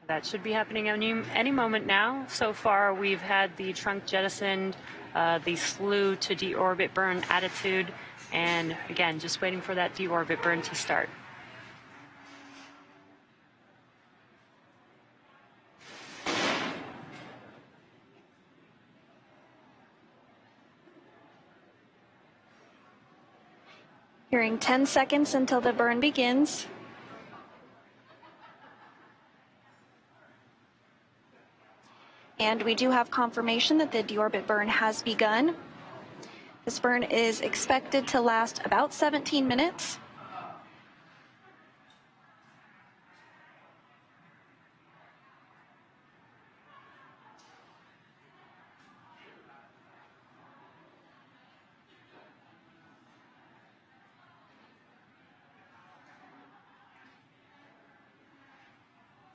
That should be happening any moment now. So far, we've had the trunk jettisoned, the slew to deorbit burn attitude, and again, just waiting for that deorbit burn to start. Hearing 10 seconds until the burn begins. And we do have confirmation that the deorbit burn has begun. This burn is expected to last about 17 minutes.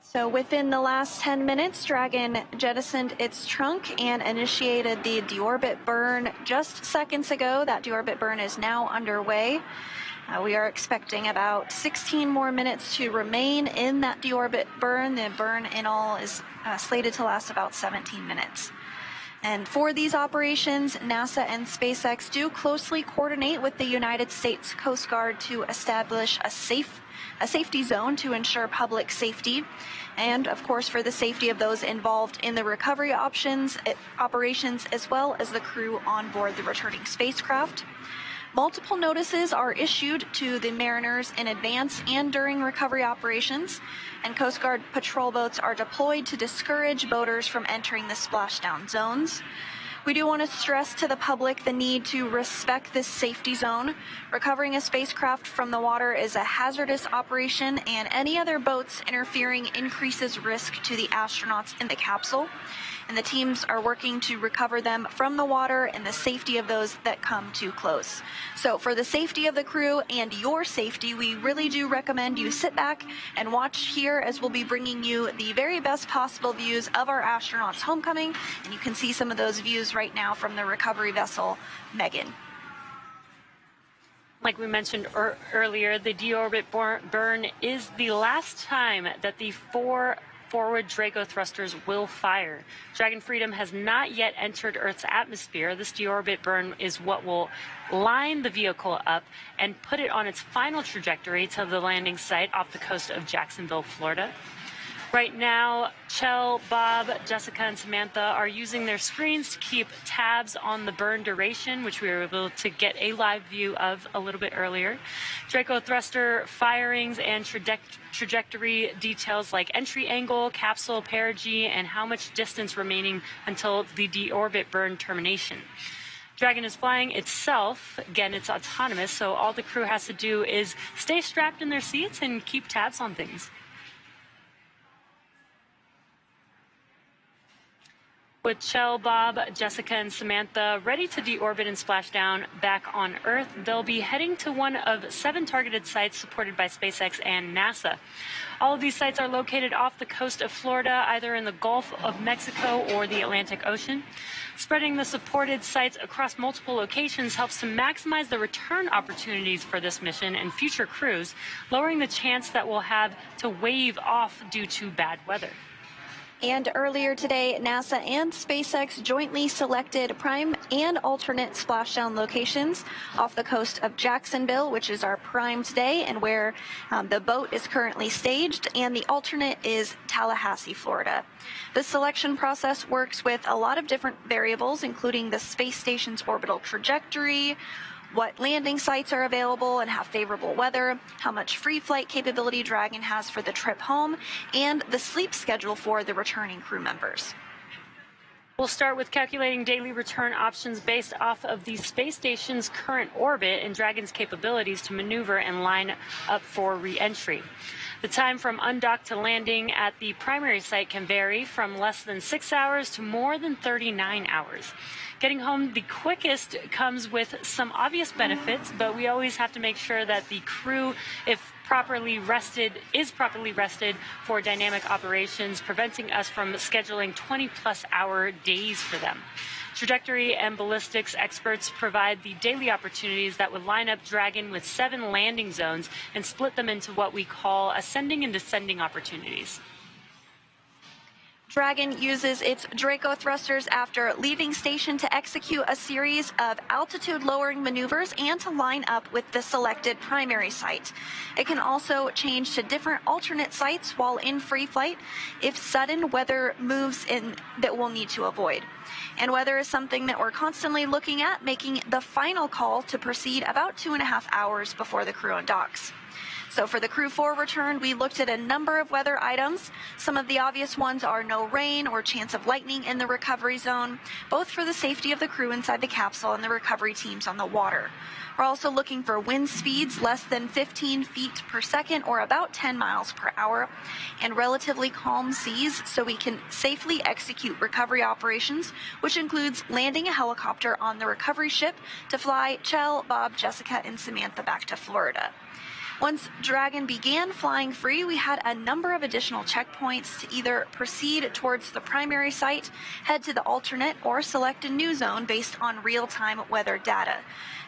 So within the last 10 minutes, Dragon jettisoned its trunk and initiated the deorbit burn just seconds ago. That deorbit burn is now underway. We are expecting about 16 more minutes to remain in that deorbit burn. The burn in all is slated to last about 17 minutes. And for these operations, NASA and SpaceX do closely coordinate with the United States Coast Guard to establish a safety zone to ensure public safety, and of course for the safety of those involved in the recovery operations, as well as the crew on board the returning spacecraft. Multiple notices are issued to the mariners in advance and during recovery operations, and Coast Guard patrol boats are deployed to discourage boaters from entering the splashdown zones. We do want to stress to the public the need to respect this safety zone. Recovering a spacecraft from the water is a hazardous operation, and any other boats interfering increases risk to the astronauts in the capsule. And the teams are working to recover them from the water and the safety of those that come too close. So for the safety of the crew and your safety, we really do recommend you sit back and watch here as we'll be bringing you the very best possible views of our astronauts' homecoming. And you can see some of those views right now from the recovery vessel, Megan. Like we mentioned earlier, the deorbit burn is the last time that the 4 forward Draco thrusters will fire. Dragon Freedom has not yet entered Earth's atmosphere. This deorbit burn is what will line the vehicle up and put it on its final trajectory to the landing site off the coast of Jacksonville, Florida. Right now, Chell, Bob, Jessica, and Samantha are using their screens to keep tabs on the burn duration, which we were able to get a live view of a little bit earlier. Draco thruster firings and trajectory details like entry angle, capsule perigee, and how much distance remaining until the deorbit burn termination. Dragon is flying itself. Again, it's autonomous, so all the crew has to do is stay strapped in their seats and keep tabs on things. With Chell, Bob, Jessica, and Samantha ready to deorbit and splash down back on Earth, they'll be heading to one of 7 targeted sites supported by SpaceX and NASA. All of these sites are located off the coast of Florida, either in the Gulf of Mexico or the Atlantic Ocean. Spreading the supported sites across multiple locations helps to maximize the return opportunities for this mission and future crews, lowering the chance that we'll have to wave off due to bad weather. And earlier today, NASA and SpaceX jointly selected prime and alternate splashdown locations off the coast of Jacksonville, which is our prime today and where the boat is currently staged, and the alternate is Tallahassee, Florida. The selection process works with a lot of different variables, including the space station's orbital trajectory, what landing sites are available and have favorable weather, how much free flight capability Dragon has for the trip home, and the sleep schedule for the returning crew members. We'll start with calculating daily return options based off of the space station's current orbit and Dragon's capabilities to maneuver and line up for re-entry. The time from undocked to landing at the primary site can vary from less than 6 hours to more than 39 hours. Getting home the quickest comes with some obvious benefits, but we always have to make sure that the crew, if properly rested, is properly rested for dynamic operations, preventing us from scheduling 20-plus hour days for them. Trajectory and ballistics experts provide the daily opportunities that would line up Dragon with 7 landing zones and split them into what we call ascending and descending opportunities. Dragon uses its Draco thrusters after leaving station to execute a series of altitude-lowering maneuvers and to line up with the selected primary site. It can also change to different alternate sites while in free flight if sudden weather moves in that we'll need to avoid. And weather is something that we're constantly looking at, making the final call to proceed about 2.5 hours before the crew undocks. So for the Crew 4 return, we looked at a number of weather items. Some of the obvious ones are no rain or chance of lightning in the recovery zone, both for the safety of the crew inside the capsule and the recovery teams on the water. We're also looking for wind speeds less than 15 feet per second or about 10 miles per hour, and relatively calm seas so we can safely execute recovery operations, which includes landing a helicopter on the recovery ship to fly Chell, Bob, Jessica, and Samantha back to Florida. Once Dragon began flying free, we had a number of additional checkpoints to either proceed towards the primary site, head to the alternate, or select a new zone based on real-time weather data.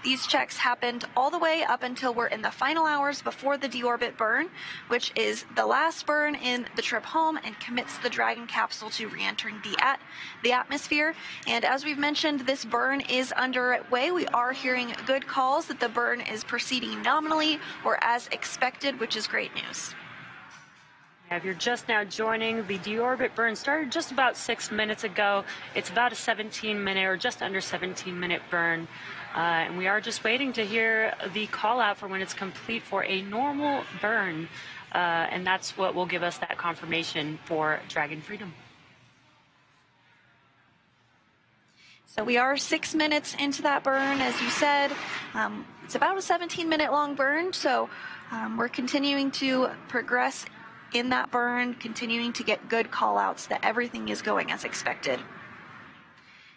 These checks happened all the way up until we're in the final hours before the deorbit burn, which is the last burn in the trip home and commits the Dragon capsule to re-entering the atmosphere. And as we've mentioned, this burn is underway. We are hearing good calls that the burn is proceeding nominally or as expected, which is great news. If you're just now joining, the deorbit burn started just about 6 minutes ago. It's about a 17-minute or just under 17-minute burn. And we are just waiting to hear the call out for when it's complete for a normal burn. And that's what will give us that confirmation for Dragon Freedom. So we are 6 minutes into that burn, as you said. It's about a 17-minute long burn, so we're continuing to progress in that burn, continuing to get good call-outs that everything is going as expected.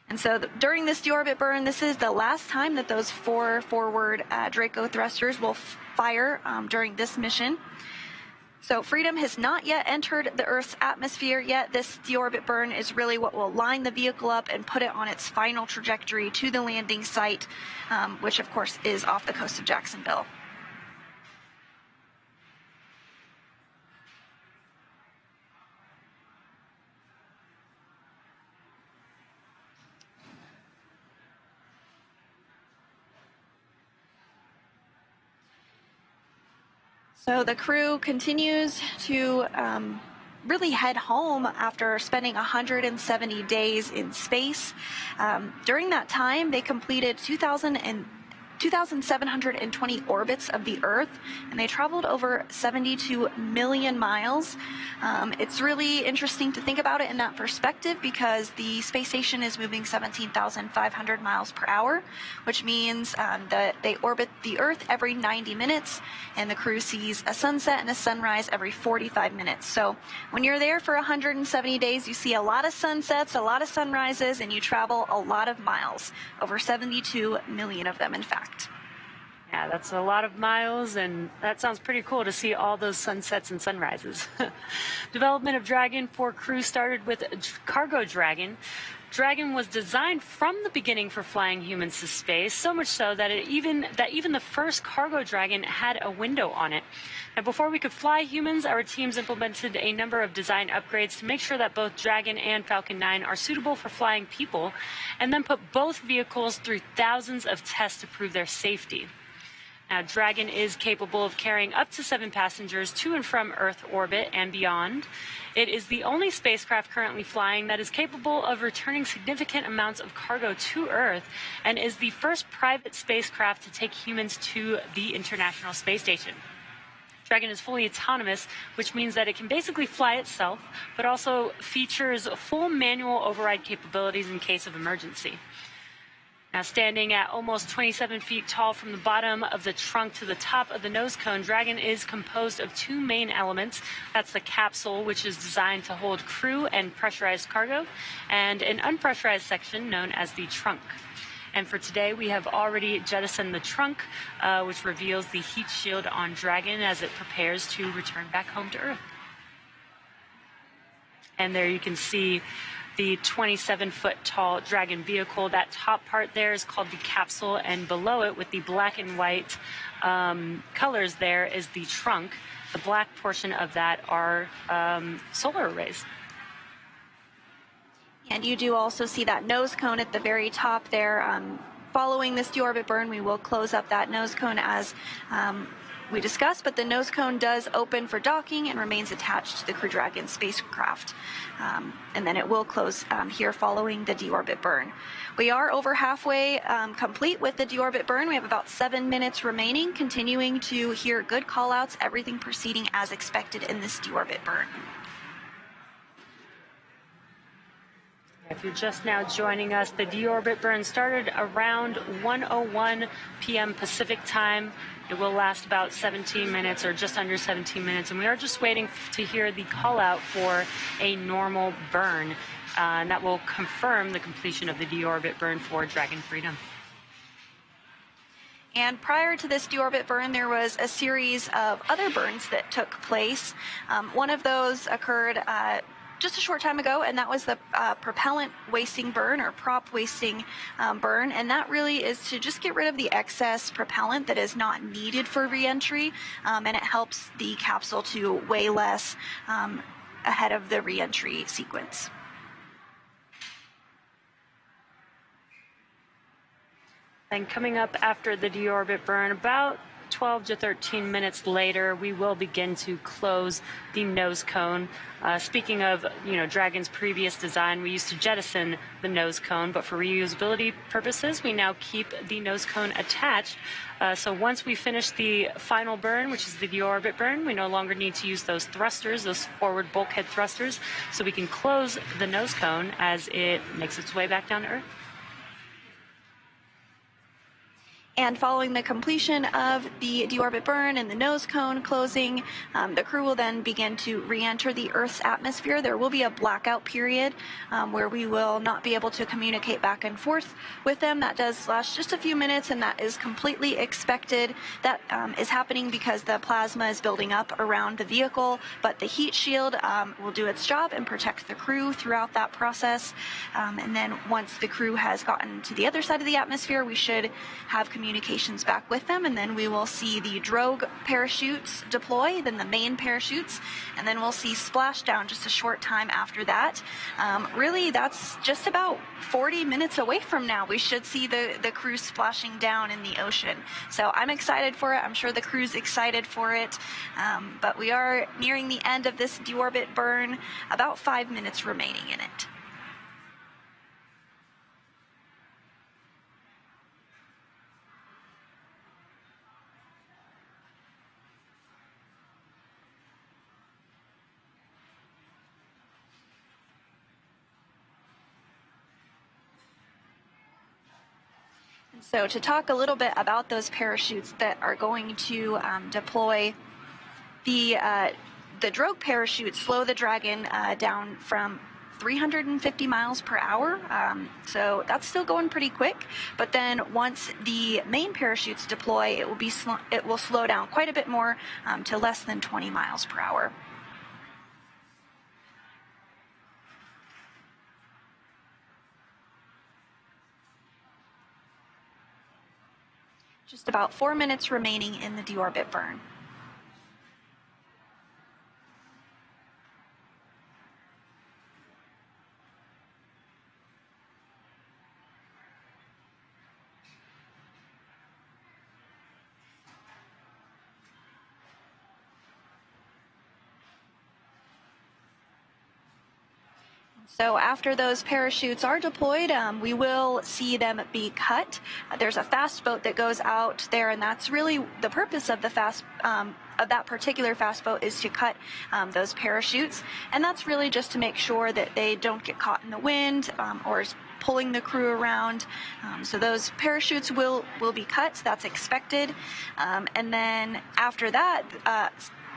And so during this deorbit burn, this is the last time that those 4 forward Draco thrusters will fire during this mission. So Freedom has not yet entered the Earth's atmosphere yet. This deorbit burn is really what will line the vehicle up and put it on its final trajectory to the landing site, which of course is off the coast of Jacksonville. So the crew continues to really head home after spending 170 days in space. During that time, they completed 2,720 orbits of the Earth, and they traveled over 72 million miles. It's really interesting to think about it in that perspective because the space station is moving 17,500 miles per hour, which means that they orbit the Earth every 90 minutes, and the crew sees a sunset and a sunrise every 45 minutes. So when you're there for 170 days, you see a lot of sunsets, a lot of sunrises, and you travel a lot of miles, over 72 million of them, in fact. Yeah, that's a lot of miles, and that sounds pretty cool to see all those sunsets and sunrises. Development of Dragon 4 crew started with Cargo Dragon. Dragon was designed from the beginning for flying humans to space, so much so that even the first Cargo Dragon had a window on it. Now, before we could fly humans, our teams implemented a number of design upgrades to make sure that both Dragon and Falcon 9 are suitable for flying people, and then put both vehicles through thousands of tests to prove their safety. Now, Dragon is capable of carrying up to 7 passengers to and from Earth orbit and beyond. It is the only spacecraft currently flying that is capable of returning significant amounts of cargo to Earth, and is the first private spacecraft to take humans to the International Space Station. Dragon is fully autonomous, which means that it can basically fly itself, but also features full manual override capabilities in case of emergency. Now, standing at almost 27 feet tall from the bottom of the trunk to the top of the nose cone, Dragon is composed of 2 main elements. That's the capsule, which is designed to hold crew and pressurized cargo, and an unpressurized section known as the trunk. And for today, we have already jettisoned the trunk, which reveals the heat shield on Dragon as it prepares to return back home to Earth. And there you can see the 27-foot tall Dragon vehicle. That top part there is called the capsule, and below it with the black and white colors there is the trunk. The black portion of that are solar arrays. And you do also see that nose cone at the very top there. Following this deorbit burn, we will close up that nose cone as we discussed, but the nose cone does open for docking and remains attached to the Crew Dragon spacecraft. And then it will close here following the deorbit burn. We are over halfway complete with the deorbit burn. We have about 7 minutes remaining, continuing to hear good callouts, everything proceeding as expected in this deorbit burn. If you're just now joining us, the deorbit burn started around 1:01 p.m. Pacific time. It will last about 17 minutes or just under 17 minutes, and we are just waiting to hear the call out for a normal burn, and that will confirm the completion of the deorbit burn for Dragon Freedom. And prior to this deorbit burn, there was a series of other burns that took place. One of those occurred just a short time ago, and that was the propellant wasting burn, or prop wasting burn, and that really is to just get rid of the excess propellant that is not needed for reentry, and it helps the capsule to weigh less ahead of the reentry sequence. And coming up after the deorbit burn, about 12 to 13 minutes later, we will begin to close the nose cone. Speaking of, Dragon's previous design, we used to jettison the nose cone, but for reusability purposes, we now keep the nose cone attached. So once we finish the final burn, which is the deorbit burn, we no longer need to use those thrusters, those forward bulkhead thrusters, so we can close the nose cone as it makes its way back down to Earth. And following the completion of the deorbit burn and the nose cone closing, the crew will then begin to re-enter the Earth's atmosphere. There will be a blackout period where we will not be able to communicate back and forth with them. That does last just a few minutes, and that is completely expected. That is happening because the plasma is building up around the vehicle, but the heat shield will do its job and protect the crew throughout that process. And then once the crew has gotten to the other side of the atmosphere, we should have communications back with them, and then we will see the drogue parachutes deploy, then the main parachutes, and then we'll see splashdown just a short time after that. Really, that's just about 40 minutes away from now. We should see the crew splashing down in the ocean. So I'm excited for it. I'm sure the crew's excited for it. But we are nearing the end of this deorbit burn, about 5 minutes remaining in it. So to talk a little bit about those parachutes that are going to deploy, the drogue parachutes slow the Dragon down from 350 miles per hour, so that's still going pretty quick. But then once the main parachutes deploy, it will slow down quite a bit more to less than 20 miles per hour. Just about 4 minutes remaining in the deorbit burn. So after those parachutes are deployed, we will see them be cut. There's a fast boat that goes out there, and that's really the purpose of the of that particular fast boat, is to cut those parachutes. And that's really just to make sure that they don't get caught in the wind or pulling the crew around. So those parachutes will be cut. That's expected. And then after that,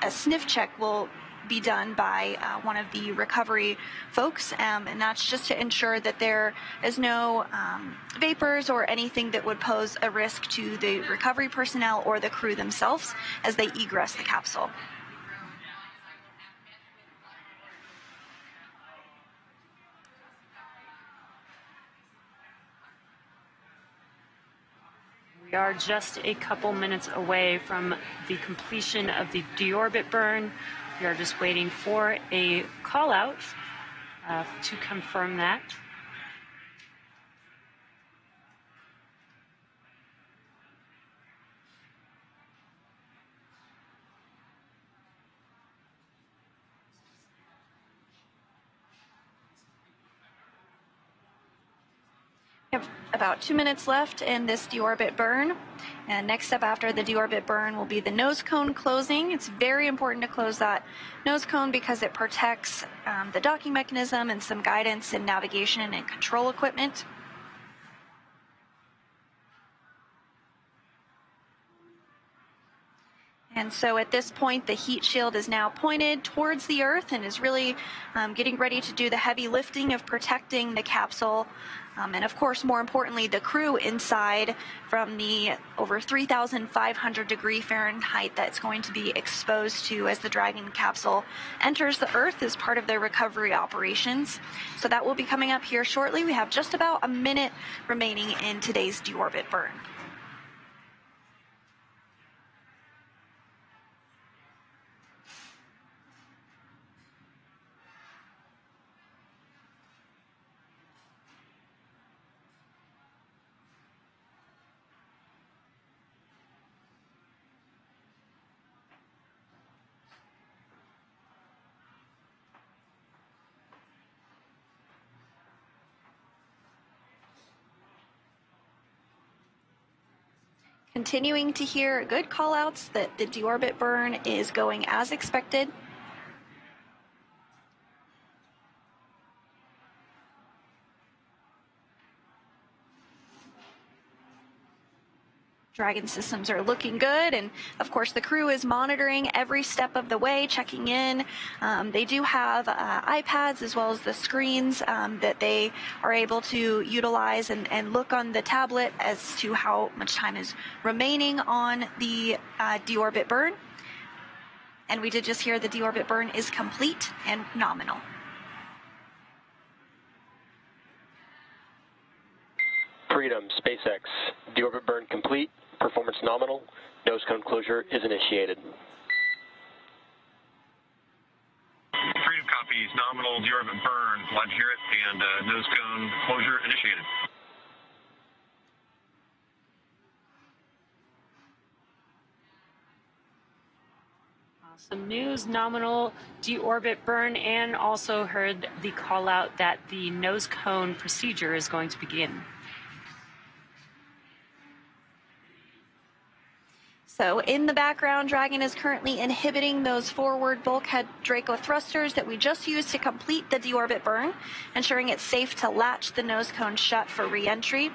a sniff check will be done by one of the recovery folks, and that's just to ensure that there is no vapors or anything that would pose a risk to the recovery personnel or the crew themselves as they egress the capsule. We are just a couple minutes away from the completion of the deorbit burn. We are just waiting for a call out. to confirm that. We have about 2 minutes left in this deorbit burn. And next up after the deorbit burn will be the nose cone closing. It's very important to close that nose cone because it protects the docking mechanism and some guidance and navigation and control equipment. And so at this point, the heat shield is now pointed towards the Earth and is really getting ready to do the heavy lifting of protecting the capsule. And of course, more importantly, the crew inside from the over 3,500 degree Fahrenheit that's going to be exposed to as the Dragon capsule enters the Earth as part of their recovery operations. So that will be coming up here shortly. We have just about a minute remaining in today's deorbit burn. Continuing to hear good call-outs that the deorbit burn is going as expected. Dragon systems are looking good, and of course the crew is monitoring every step of the way, checking in. They do have iPads as well as the screens that they are able to utilize and look on the tablet as to how much time is remaining on the deorbit burn. And we did just hear the deorbit burn is complete and nominal. Freedom, SpaceX, deorbit burn complete, performance nominal, nose cone closure is initiated. Freedom copies, nominal, deorbit burn, glad to hear it, and nose cone closure initiated. Awesome news, nominal deorbit burn, and also heard the call out that the nose cone procedure is going to begin. So in the background, Dragon is currently inhibiting those forward bulkhead Draco thrusters that we just used to complete the deorbit burn, ensuring it's safe to latch the nose cone shut for re-entry.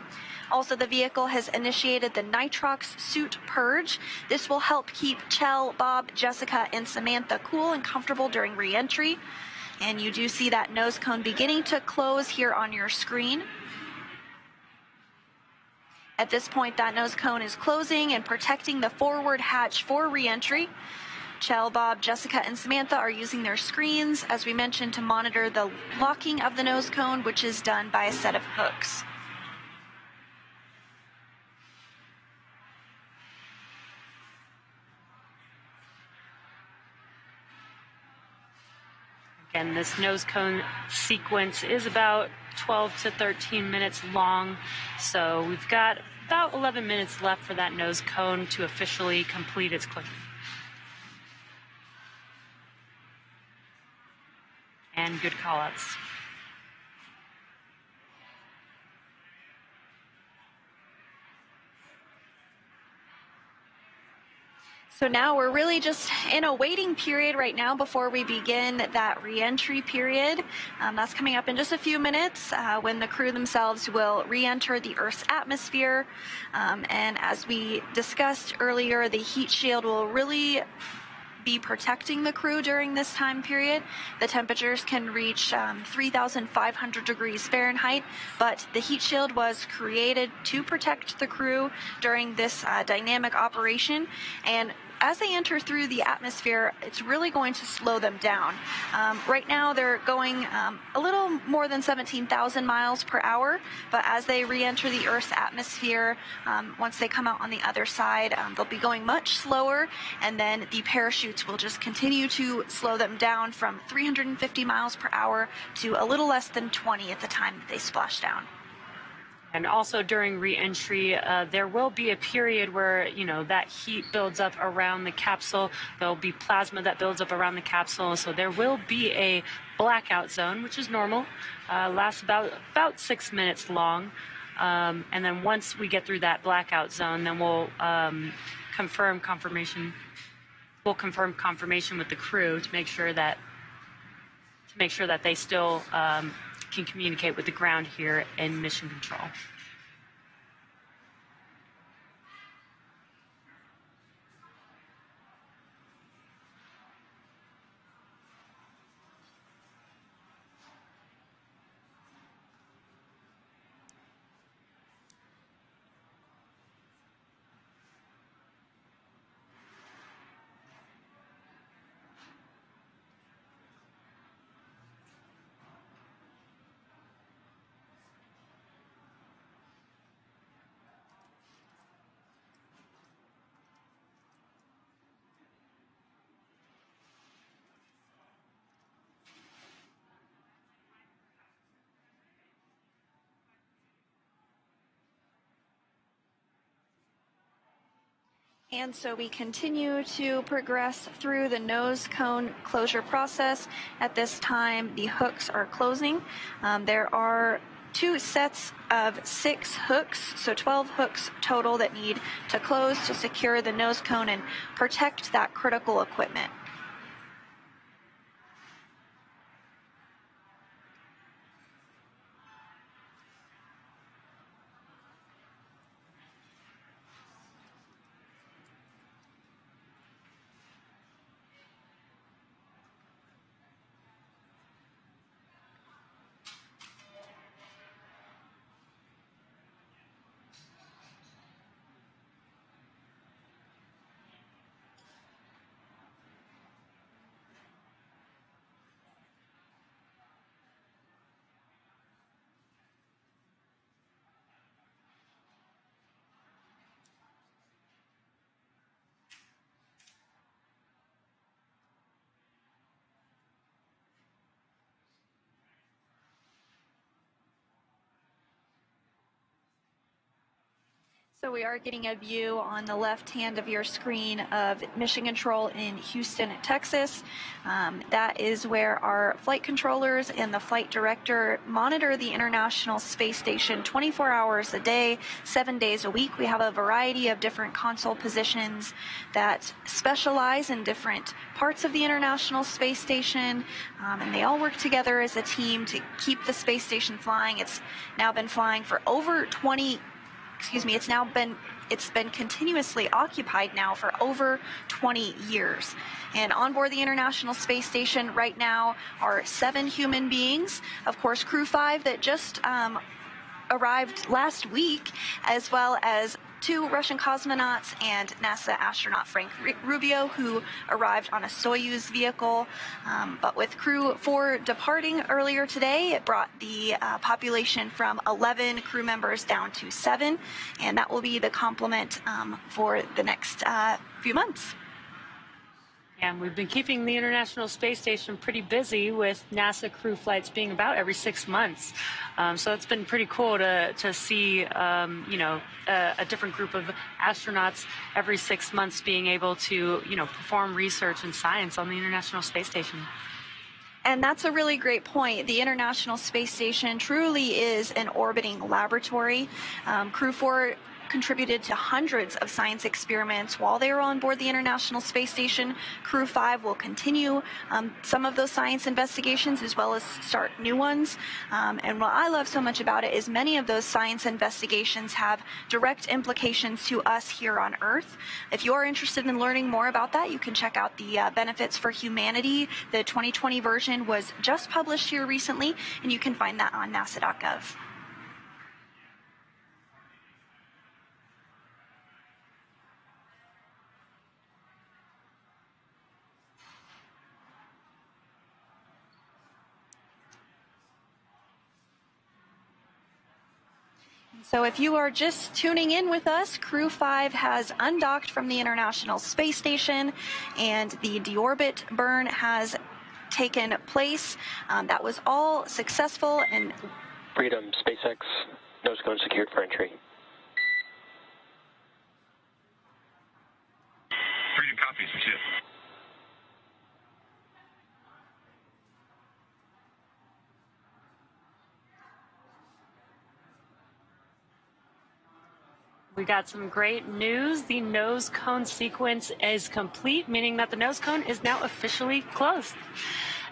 Also, the vehicle has initiated the nitrox suit purge. This will help keep Chell, Bob, Jessica, and Samantha cool and comfortable during re-entry. And you do see that nose cone beginning to close here on your screen. At this point, that nose cone is closing and protecting the forward hatch for re-entry. Chell, Bob, Jessica, and Samantha are using their screens, as we mentioned, to monitor the locking of the nose cone, which is done by a set of hooks. Again, this nose cone sequence is about 12 to 13 minutes long, so we've got about 11 minutes left for that nose cone to officially complete its closure. And good call-outs. So now we're really just in a waiting period right now before we begin that re-entry period. That's coming up in just a few minutes when the crew themselves will re-enter the Earth's atmosphere. And as we discussed earlier, the heat shield will really be protecting the crew during this time period. The temperatures can reach 3,500 degrees Fahrenheit, but the heat shield was created to protect the crew during this dynamic operation. And as they enter through the atmosphere, it's really going to slow them down. Right now, they're going a little more than 17,000 miles per hour, but as they re-enter the Earth's atmosphere, once they come out on the other side, they'll be going much slower, and then the parachutes will just continue to slow them down from 350 miles per hour to a little less than 20 at the time that they splash down. And also during re-entry, there will be a period where, that heat builds up around the capsule. There'll be plasma that builds up around the capsule. So there will be a blackout zone, which is normal, lasts about 6 minutes long. And then once we get through that blackout zone, then we'll confirm confirmation with the crew to make sure that they still can communicate with the ground here in mission control. And so we continue to progress through the nose cone closure process. At this time, the hooks are closing. There are 2 sets of 6 hooks, so 12 hooks total that need to close to secure the nose cone and protect that critical equipment. So we are getting a view on the left hand of your screen of mission control in Houston, Texas. That is where our flight controllers and the flight director monitor the International Space Station 24 hours a day, 7 days a week. We have a variety of different console positions that specialize in different parts of the International Space Station, and they all work together as a team to keep the space station flying. It's now been flying for over it's been continuously occupied now for over 20 years. And on board the International Space Station right now are 7 human beings, of course Crew 5 that just arrived last week, as well as 2 Russian cosmonauts and NASA astronaut Frank Rubio, who arrived on a Soyuz vehicle. But with Crew 4 departing earlier today, it brought the population from 11 crew members down to 7, and that will be the complement for the next few months. And we've been keeping the International Space Station pretty busy with NASA crew flights being about every 6 months. So it's been pretty cool to see, a different group of astronauts every 6 months being able to, perform research and science on the International Space Station. And that's a really great point. The International Space Station truly is an orbiting laboratory. Crew 4 contributed to hundreds of science experiments while they were on board the International Space Station. Crew 5 will continue some of those science investigations as well as start new ones. And what I love so much about it is many of those science investigations have direct implications to us here on Earth. If you're interested in learning more about that, you can check out the Benefits for Humanity. The 2020 version was just published here recently, and you can find that on nasa.gov. So if you are just tuning in with us, Crew 5 has undocked from the International Space Station, and the deorbit burn has taken place. That was all successful. And Freedom, SpaceX, nose cone secured for entry. Freedom copies, we see it. We got some great news. The nose cone sequence is complete, meaning that the nose cone is now officially closed.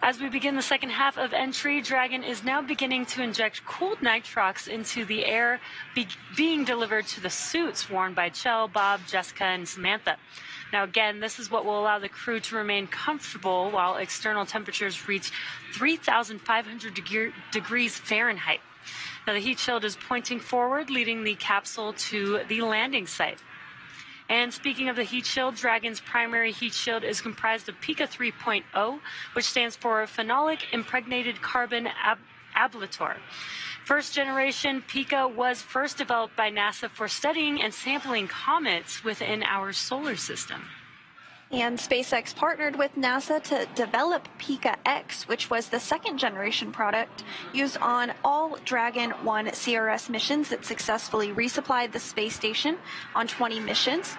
As we begin the second half of entry, Dragon is now beginning to inject cooled nitrox into the air being delivered to the suits worn by Chell, Bob, Jessica, and Samantha. Now, again, this is what will allow the crew to remain comfortable while external temperatures reach 3,500 degrees Fahrenheit. Now, the heat shield is pointing forward, leading the capsule to the landing site. And speaking of the heat shield, Dragon's primary heat shield is comprised of Pika 3.0, which stands for Phenolic Impregnated Carbon Ablator. First generation Pika was first developed by NASA for studying and sampling comets within our solar system. And SpaceX partnered with NASA to develop Pika X, which was the second generation product used on all Dragon 1 CRS missions that successfully resupplied the space station on 20 missions.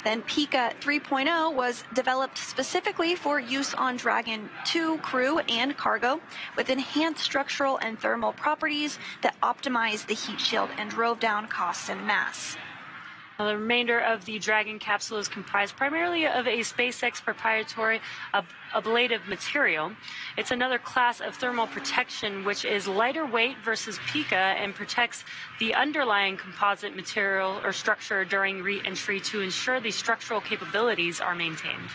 Then Pika 3.0 was developed specifically for use on Dragon 2 crew and cargo with enhanced structural and thermal properties that optimized the heat shield and drove down costs and mass. Now, the remainder of the Dragon capsule is comprised primarily of a SpaceX proprietary ablative material. It's another class of thermal protection which is lighter weight versus Pika and protects the underlying composite material or structure during re-entry to ensure the structural capabilities are maintained.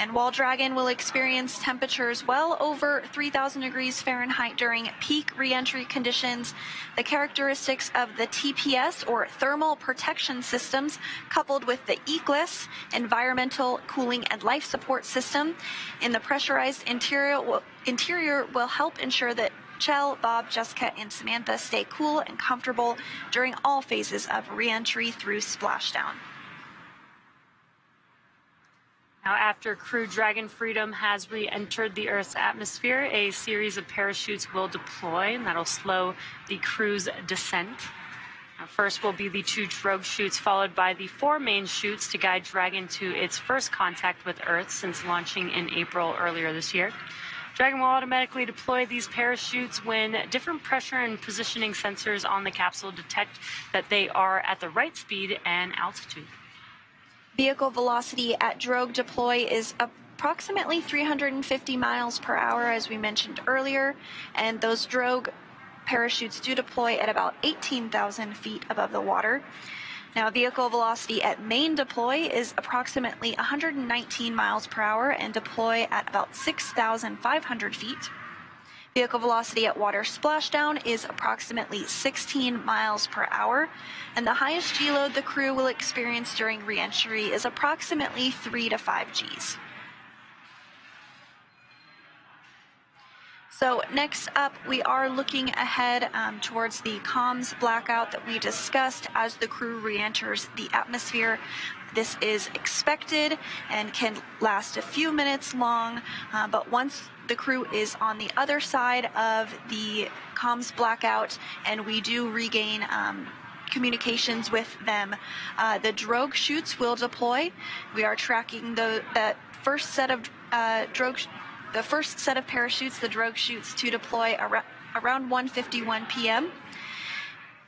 And while Dragon will experience temperatures well over 3,000 degrees Fahrenheit during peak reentry conditions, the characteristics of the TPS, or thermal protection systems, coupled with the ECLIS, environmental cooling and life support system, in the pressurized interior will help ensure that Chell, Bob, Jessica, and Samantha stay cool and comfortable during all phases of reentry through Splashdown. Now, after Crew Dragon Freedom has re-entered the Earth's atmosphere, a series of parachutes will deploy, and that'll slow the crew's descent. Now, first will be the 2 drogue chutes, followed by the 4 main chutes to guide Dragon to its first contact with Earth since launching in April earlier this year. Dragon will automatically deploy these parachutes when different pressure and positioning sensors on the capsule detect that they are at the right speed and altitude. Vehicle velocity at drogue deploy is approximately 350 miles per hour, as we mentioned earlier, and those drogue parachutes do deploy at about 18,000 feet above the water. Now, vehicle velocity at main deploy is approximately 119 miles per hour and deploy at about 6,500 feet. Vehicle velocity at water splashdown is approximately 16 miles per hour, and the highest G load the crew will experience during reentry is approximately 3 to 5 Gs. So next up, we are looking ahead towards the comms blackout that we discussed as the crew re-enters the atmosphere. This is expected and can last a few minutes long, but once the crew is on the other side of the comms blackout and we do regain communications with them, the drogue chutes will deploy. We are tracking that first set of the first set of parachutes, the drogue chutes, to deploy around 1:51 p.m.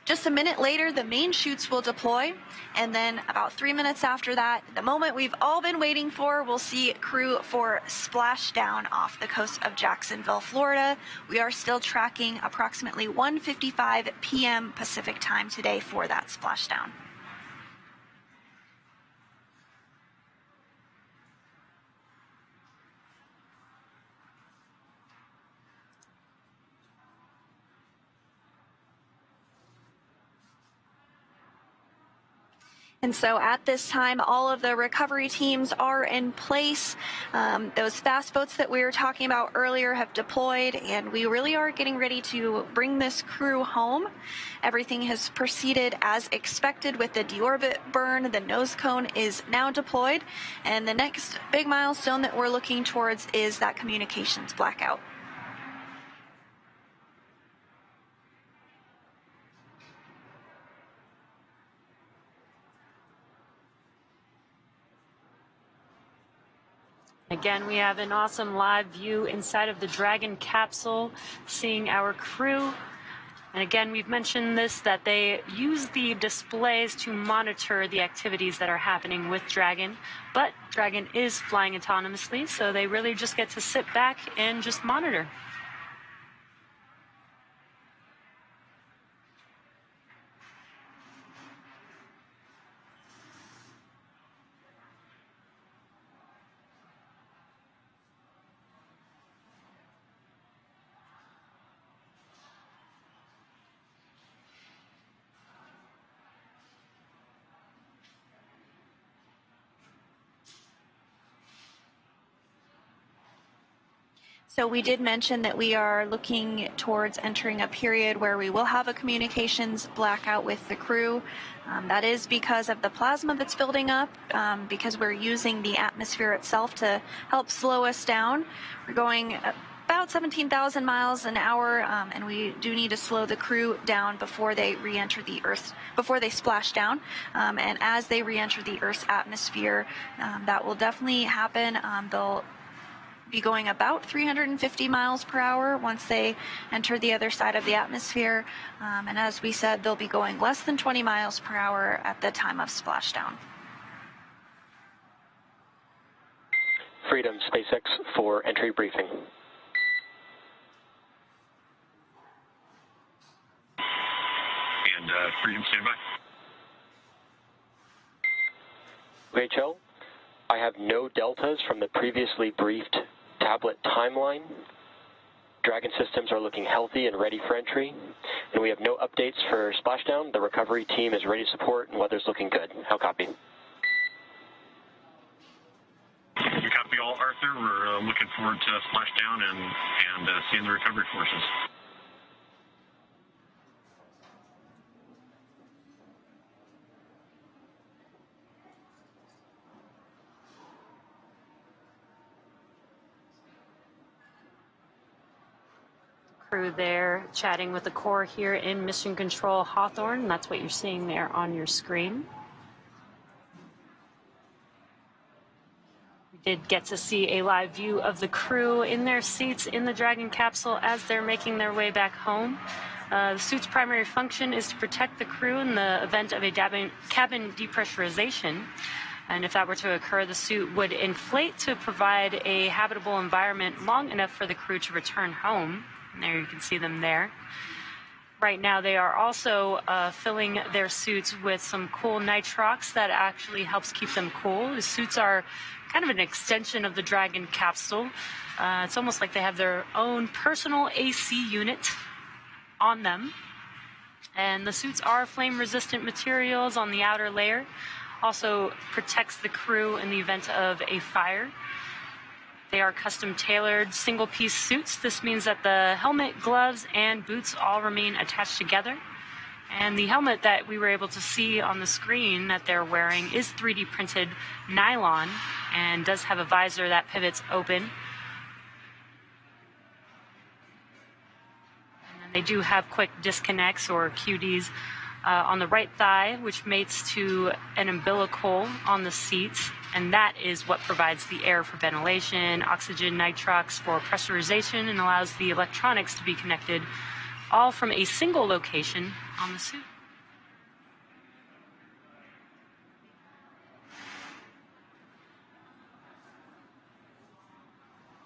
Just a minute later, the main chutes will deploy, and then about 3 minutes after that, the moment we've all been waiting for, we'll see crew for Splashdown off the coast of Jacksonville, Florida. We are still tracking approximately 1:55 p.m. Pacific time today for that splashdown. And so at this time, all of the recovery teams are in place. Those fast boats that we were talking about earlier have deployed, and we really are getting ready to bring this crew home. Everything has proceeded as expected with the deorbit burn. The nose cone is now deployed, and the next big milestone that we're looking towards is that communications blackout. Again, we have an awesome live view inside of the Dragon capsule, seeing our crew. And again, we've mentioned this, that they use the displays to monitor the activities that are happening with Dragon. But Dragon is flying autonomously, so they really just get to sit back and just monitor. So we did mention that we are looking towards entering a period where we will have a communications blackout with the crew. That is because of the plasma that's building up, because we're using the atmosphere itself to help slow us down. We're going about 17,000 miles an hour, and we do need to slow the crew down before they re-enter the Earth, before they splash down. And as they re-enter the Earth's atmosphere, that will definitely happen. They'll be going about 350 miles per hour once they enter the other side of the atmosphere. And as we said, they'll be going less than 20 miles per hour at the time of splashdown. Freedom, SpaceX for entry briefing. And Freedom, stand by. UHL, I have no deltas from the previously briefed tablet timeline. Dragon systems are looking healthy and ready for entry, and we have no updates for Splashdown. The recovery team is ready to support, and weather's looking good. How copy? We copy all, Arthur. We're looking forward to Splashdown and seeing the recovery forces. Crew there chatting with the core here in Mission Control Hawthorne. That's what you're seeing there on your screen. We did get to see a live view of the crew in their seats in the Dragon capsule as they're making their way back home. The suit's primary function is to protect the crew in the event of a cabin depressurization. And if that were to occur, the suit would inflate to provide a habitable environment long enough for the crew to return home. And there you can see them there. Right now they are also filling their suits with some cool nitrox that actually helps keep them cool. The suits are kind of an extension of the Dragon capsule. It's almost like they have their own personal AC unit on them. And the suits are flame-resistant materials on the outer layer. Also protects the crew in the event of a fire. They are custom-tailored single-piece suits. This means that the helmet, gloves, and boots all remain attached together. And the helmet that we were able to see on the screen that they're wearing is 3D printed nylon and does have a visor that pivots open. And then they do have quick disconnects or QDs on the right thigh, which mates to an umbilical on the seats. And that is what provides the air for ventilation, oxygen, nitrox for pressurization, and allows the electronics to be connected all from a single location on the suit.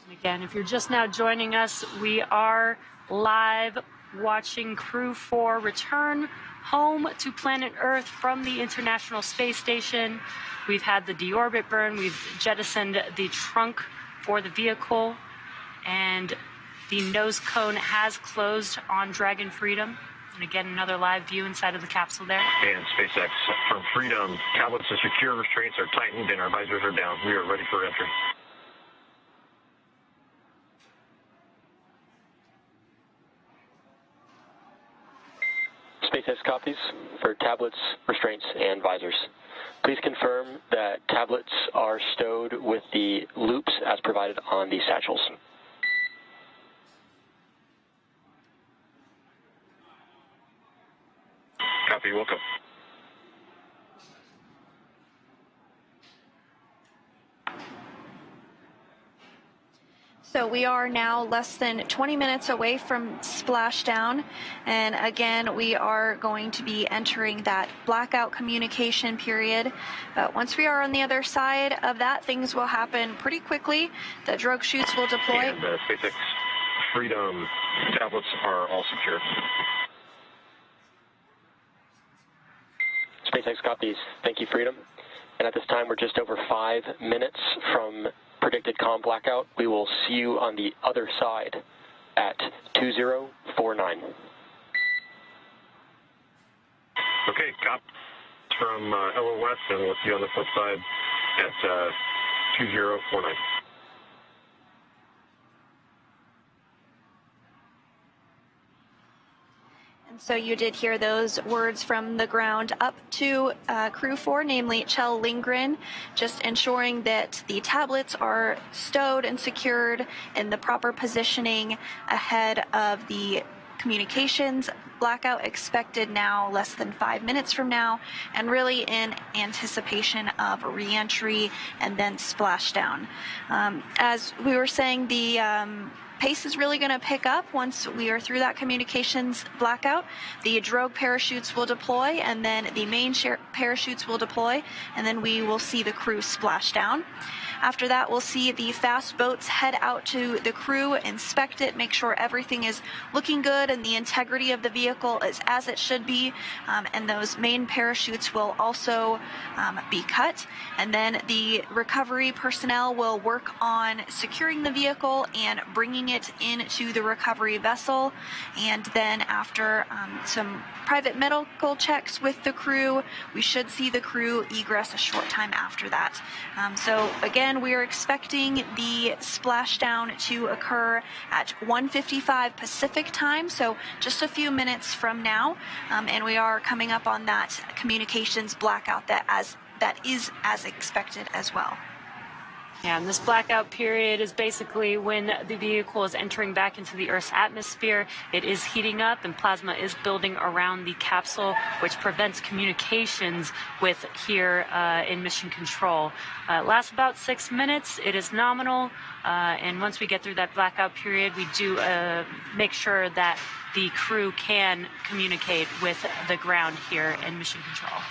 And again, if you're just now joining us, we are live watching Crew 4 return home to planet Earth from the International Space Station. We've had the deorbit burn, we've jettisoned the trunk for the vehicle, and the nose cone has closed on Dragon Freedom. And again, another live view inside of the capsule there. And SpaceX from Freedom. Tablets and secure restraints are tightened and our visors are down. We are ready for entry. SpaceX copies for tablets, restraints, and visors. Please confirm that tablets are stowed with the loops as provided on the satchels. Copy, welcome. So we are now less than 20 minutes away from splashdown, and again we are going to be entering that blackout communication period. But once we are on the other side of that, things will happen pretty quickly. The drogue chutes will deploy. And SpaceX Freedom tablets are all secure. SpaceX copies. Thank you, Freedom. And at this time, we're just over 5 minutes from predicted comm blackout. We will see you on the other side at 2049. Okay, cop from LOS, and we'll see you on the flip side at 2049. So you did hear those words from the ground up to Crew 4, namely Kjell Lindgren, just ensuring that the tablets are stowed and secured in the proper positioning ahead of the communications blackout expected now less than 5 minutes from now, and really in anticipation of re-entry and then splashdown. As we were saying, the pace is really going to pick up once we are through that communications blackout. The drogue parachutes will deploy, and then the main parachutes will deploy, and then we will see the crew splash down. After that, we'll see the fast boats head out to the crew, inspect it, make sure everything is looking good and the integrity of the vehicle is as it should be, and those main parachutes will also be cut. And then the recovery personnel will work on securing the vehicle and bringing it into the recovery vessel. And then after some private medical checks with the crew, we should see the crew egress a short time after that. So again, we are expecting the splashdown to occur at 1:55 Pacific time, so just a few minutes from now, and we are coming up on that communications blackout that is as expected as well. Yeah, and this blackout period is basically when the vehicle is entering back into the Earth's atmosphere. It is heating up and plasma is building around the capsule, which prevents communications with here in mission control. It lasts about 6 minutes. It is nominal, and once we get through that blackout period, we do make sure that the crew can communicate with the ground here in mission control.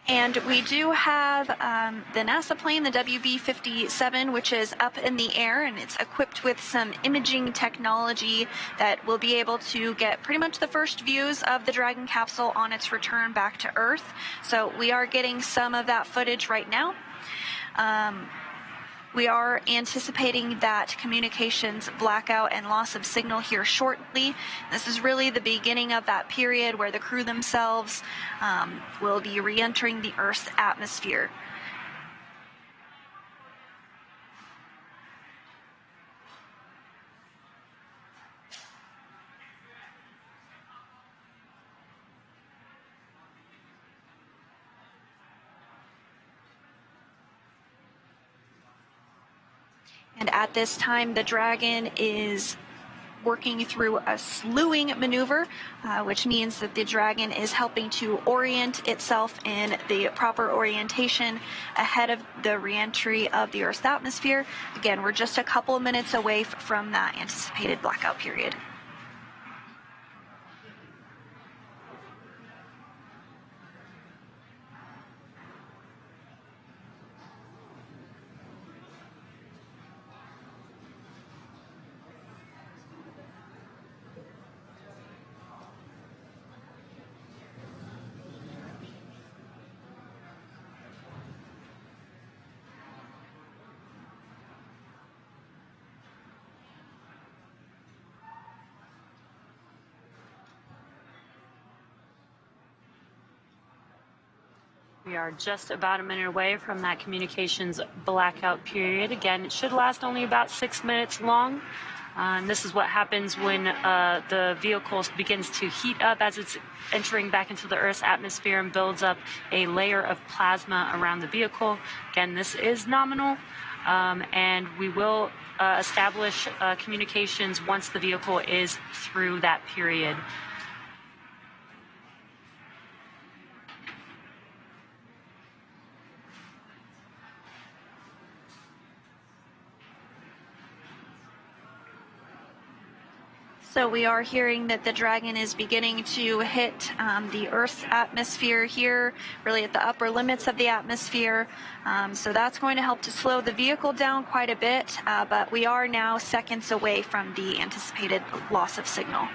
And we do have the NASA plane, the WB-57, which is up in the air, and it's equipped with some imaging technology that will be able to get pretty much the first views of the Dragon capsule on its return back to Earth. So we are getting some of that footage right now. We are anticipating that communications blackout and loss of signal here shortly. This is really the beginning of that period where the crew themselves will be re-entering the Earth's atmosphere. And at this time, the Dragon is working through a slewing maneuver, which means that the Dragon is helping to orient itself in the proper orientation ahead of the re-entry of the Earth's atmosphere. Again, we're just a couple of minutes away from that anticipated blackout period. We are just about a minute away from that communications blackout period. Again, it should last only about 6 minutes long. And this is what happens when the vehicle begins to heat up as it's entering back into the Earth's atmosphere and builds up a layer of plasma around the vehicle. Again, this is nominal, and we will establish communications once the vehicle is through that period. So we are hearing that the Dragon is beginning to hit the Earth's atmosphere here, really at the upper limits of the atmosphere. So that's going to help to slow the vehicle down quite a bit, but we are now seconds away from the anticipated loss of signal.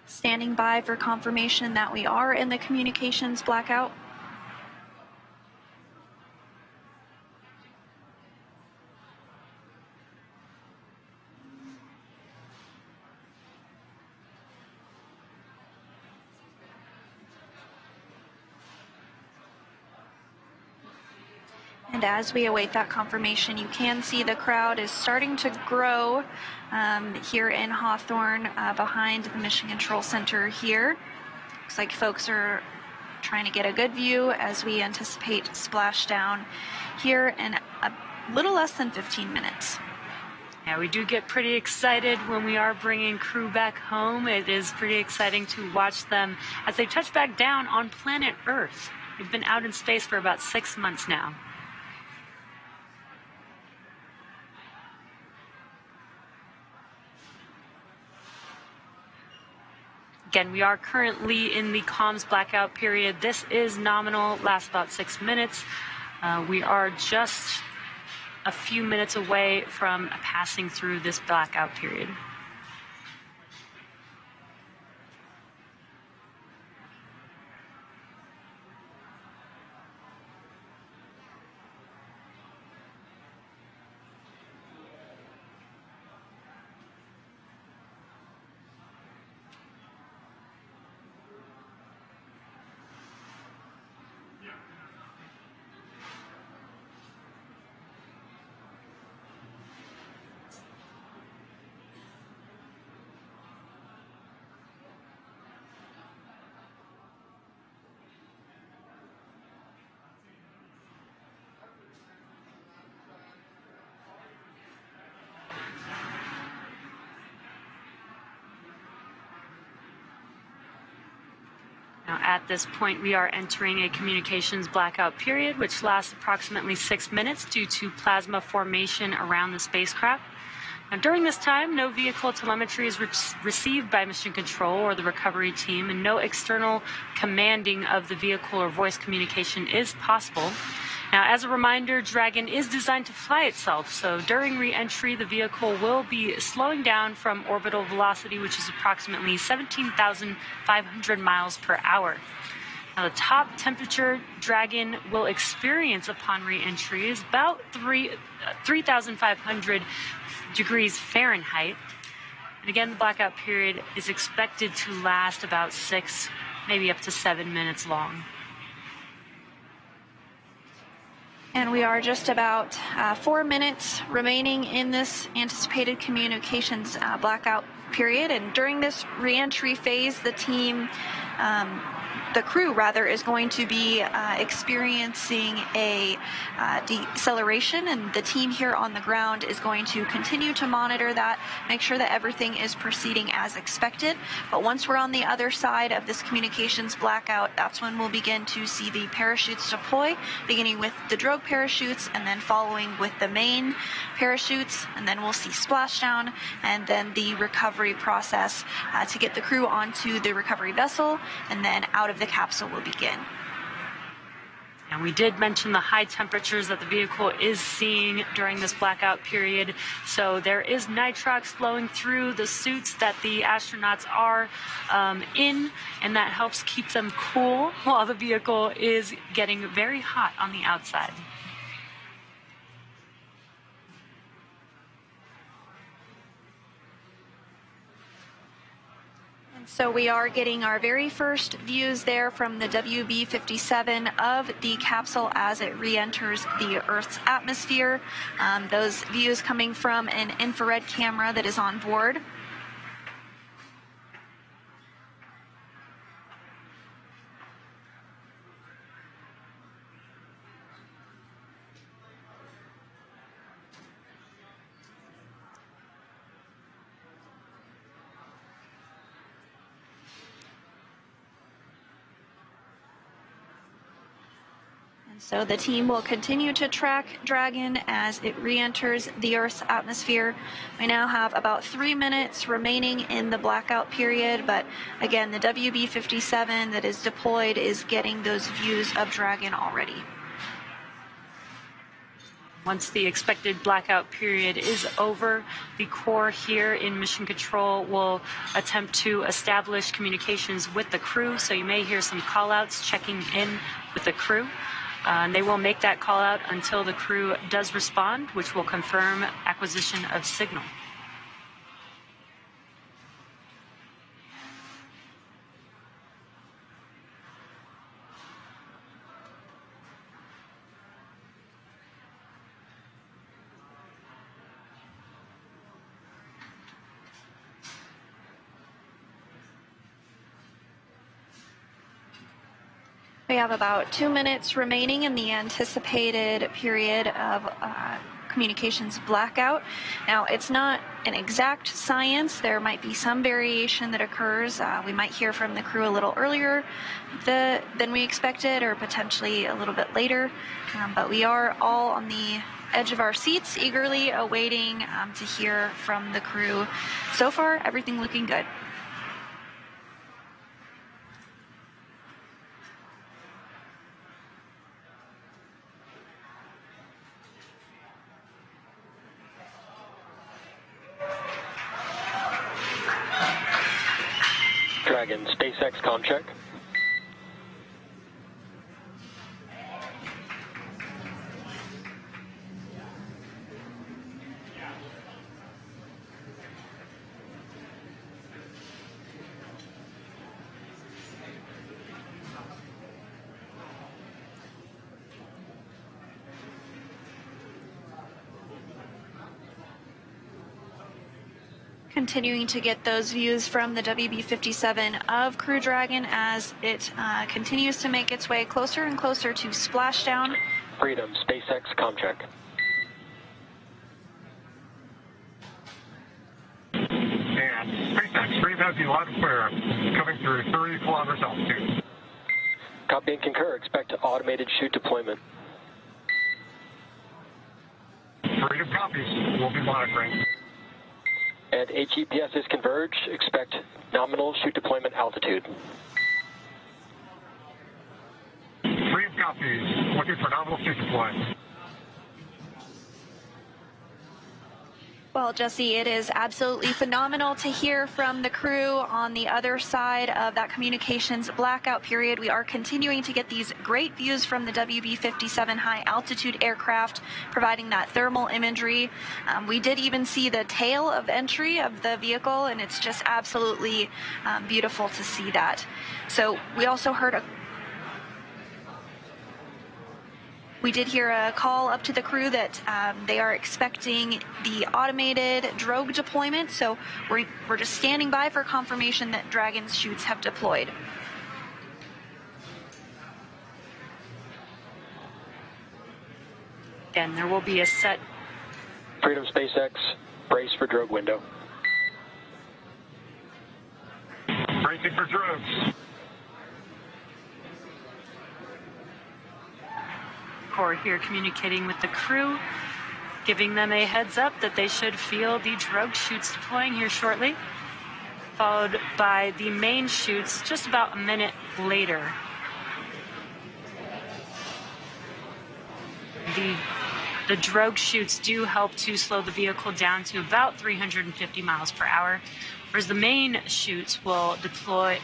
Standing by for confirmation that we are in the communications blackout. And as we await that confirmation, you can see the crowd is starting to grow here in Hawthorne behind the Mission Control Center here. Looks like folks are trying to get a good view as we anticipate splashdown here in a little less than 15 minutes. Yeah, we do get pretty excited when we are bringing crew back home. It is pretty exciting to watch them as they touch back down on planet Earth. They've been out in space for about 6 months now. Again, we are currently in the comms blackout period. This is nominal, lasts about 6 minutes. We are just a few minutes away from passing through this blackout period. Now, at this point, we are entering a communications blackout period, which lasts approximately 6 minutes due to plasma formation around the spacecraft. Now, during this time, no vehicle telemetry is received by Mission Control or the recovery team, and no external commanding of the vehicle or voice communication is possible. Now, as a reminder, Dragon is designed to fly itself, so during re-entry, the vehicle will be slowing down from orbital velocity, which is approximately 17,500 miles per hour. Now, the top temperature Dragon will experience upon re-entry is about 3,500 degrees Fahrenheit. And again, the blackout period is expected to last about 6, maybe up to 7 minutes long. And we are just about 4 minutes remaining in this anticipated communications blackout period. And during this re-entry phase, the crew is going to be experiencing a deceleration, and the team here on the ground is going to continue to monitor that, make sure that everything is proceeding as expected. But once we're on the other side of this communications blackout, that's when we'll begin to see the parachutes deploy, beginning with the drogue parachutes and then following with the main parachutes, and then we'll see splashdown and then the recovery process to get the crew onto the recovery vessel and then out of the capsule will begin. And we did mention the high temperatures that the vehicle is seeing during this blackout period. So there is nitrox flowing through the suits that the astronauts are in, and that helps keep them cool while the vehicle is getting very hot on the outside. So we are getting our very first views there from the WB-57 of the capsule as it re-enters the Earth's atmosphere. Those views coming from an infrared camera that is on board. So the team will continue to track Dragon as it re-enters the Earth's atmosphere. We now have about 3 minutes remaining in the blackout period, but again, the WB-57 that is deployed is getting those views of Dragon already. Once the expected blackout period is over, the Corps here in Mission Control will attempt to establish communications with the crew. So you may hear some call-outs checking in with the crew. And they will make that call out until the crew does respond, which will confirm acquisition of signal. We have about 2 minutes remaining in the anticipated period of communications blackout. Now, it's not an exact science. There might be some variation that occurs. We might hear from the crew a little earlier than we expected, or potentially a little bit later. But we are all on the edge of our seats, eagerly awaiting to hear from the crew. So far, everything looking good. Dragon, SpaceX comm check. Continuing to get those views from the WB-57 of Crew Dragon as it continues to make its way closer and closer to Splashdown. Freedom, SpaceX comm check. And SpaceX, Freedom has you loud and clear, coming through 30 kilometers altitude. Copy and concur. Expect automated chute deployment. Freedom copies. We'll be monitoring. And HEPS is converged. Expect nominal chute deployment altitude. Freedom copies. Looking for nominal chute deployment. Well, Jesse, it is absolutely phenomenal to hear from the crew on the other side of that communications blackout period. We are continuing to get these great views from the WB-57 high-altitude aircraft, providing that thermal imagery. We did even see the tail of entry of the vehicle, and it's just absolutely beautiful to see that. So we also heard We did hear a call up to the crew that they are expecting the automated drogue deployment, so we're just standing by for confirmation that Dragon's chutes have deployed. Again, there will be a set. Freedom, SpaceX, brace for drogue window. Bracing for drogues. Corps here communicating with the crew, giving them a heads up that they should feel the drogue chutes deploying here shortly, followed by the main chutes just about a minute later. the drogue chutes do help to slow the vehicle down to about 350 miles per hour, whereas the main chutes will deploy,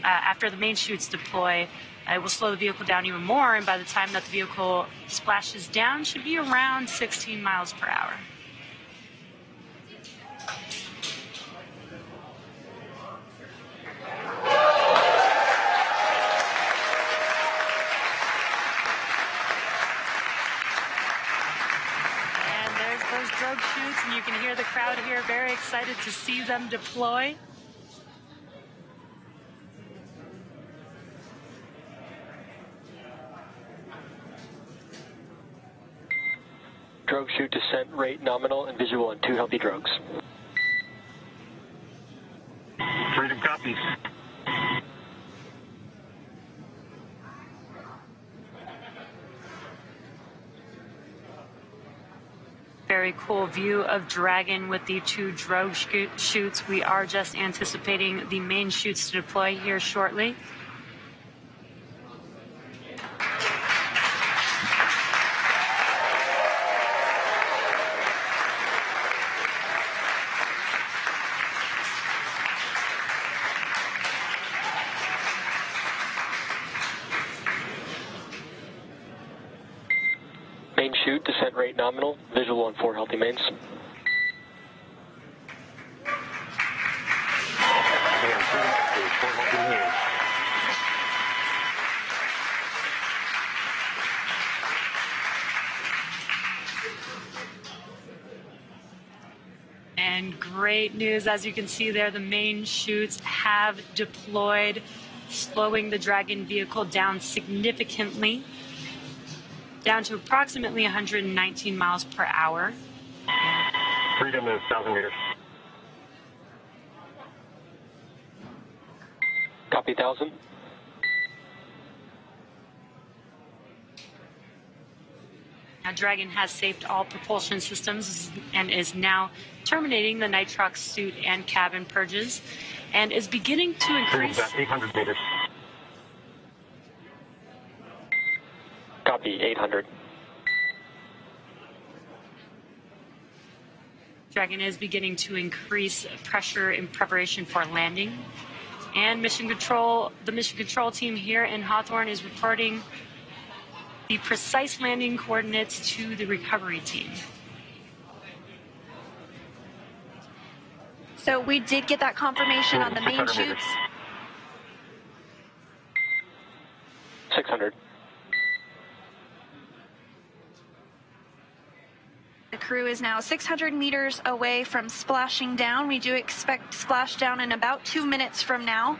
after the main chutes deploy, it will slow the vehicle down even more, and by the time that the vehicle splashes down, should be around 16 miles per hour. Those drogue chutes, and you can hear the crowd here very excited to see them deploy. Drogue chute descent rate nominal and visual on 2 healthy drogues. Freedom copies. Very cool view of Dragon with the 2 drogue chutes. We are just anticipating the main chutes to deploy here shortly. Main chute descent rate nominal, visual on 4 healthy mains. And great news, as you can see there, the main chutes have deployed, slowing the Dragon vehicle down significantly, down to approximately 119 miles per hour. Freedom is 1,000 meters. Copy 1,000. Now, Dragon has saved all propulsion systems and is now terminating the nitrox suit and cabin purges, and is beginning to increase. Freedom's at 800 meters. Copy 800. Dragon is beginning to increase pressure in preparation for landing. And the mission control team here in Hawthorne is reporting the precise landing coordinates to the recovery team. So we did get that confirmation on the main chutes. 600. The crew is now 600 meters away from splashing down. We do expect splashdown in about 2 minutes from now.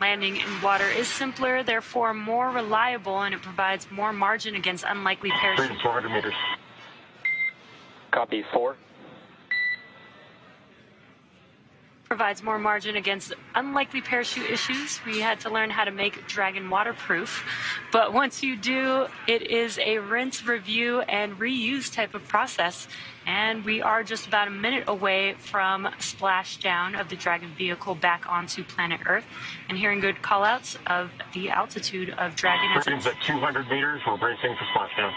Landing in water is simpler, therefore more reliable, and it provides more margin against unlikely parachute. Freedom 400 meters. Copy 4. Provides more margin against unlikely parachute issues. We had to learn how to make Dragon waterproof, but once you do, it is a rinse, review, and reuse type of process. And we are just about a minute away from splashdown of the Dragon vehicle back onto planet Earth, and hearing good callouts of the altitude of Dragon. Freedom's at 200 meters. We're bracing for splashdown.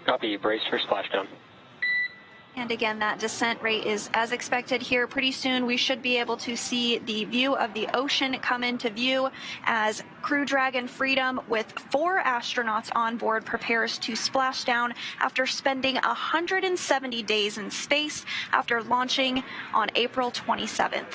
Copy, brace for splashdown. And again, that descent rate is as expected here. Pretty soon we should be able to see the view of the ocean come into view as Crew Dragon Freedom with 4 astronauts on board prepares to splash down after spending 170 days in space after launching on April 27th.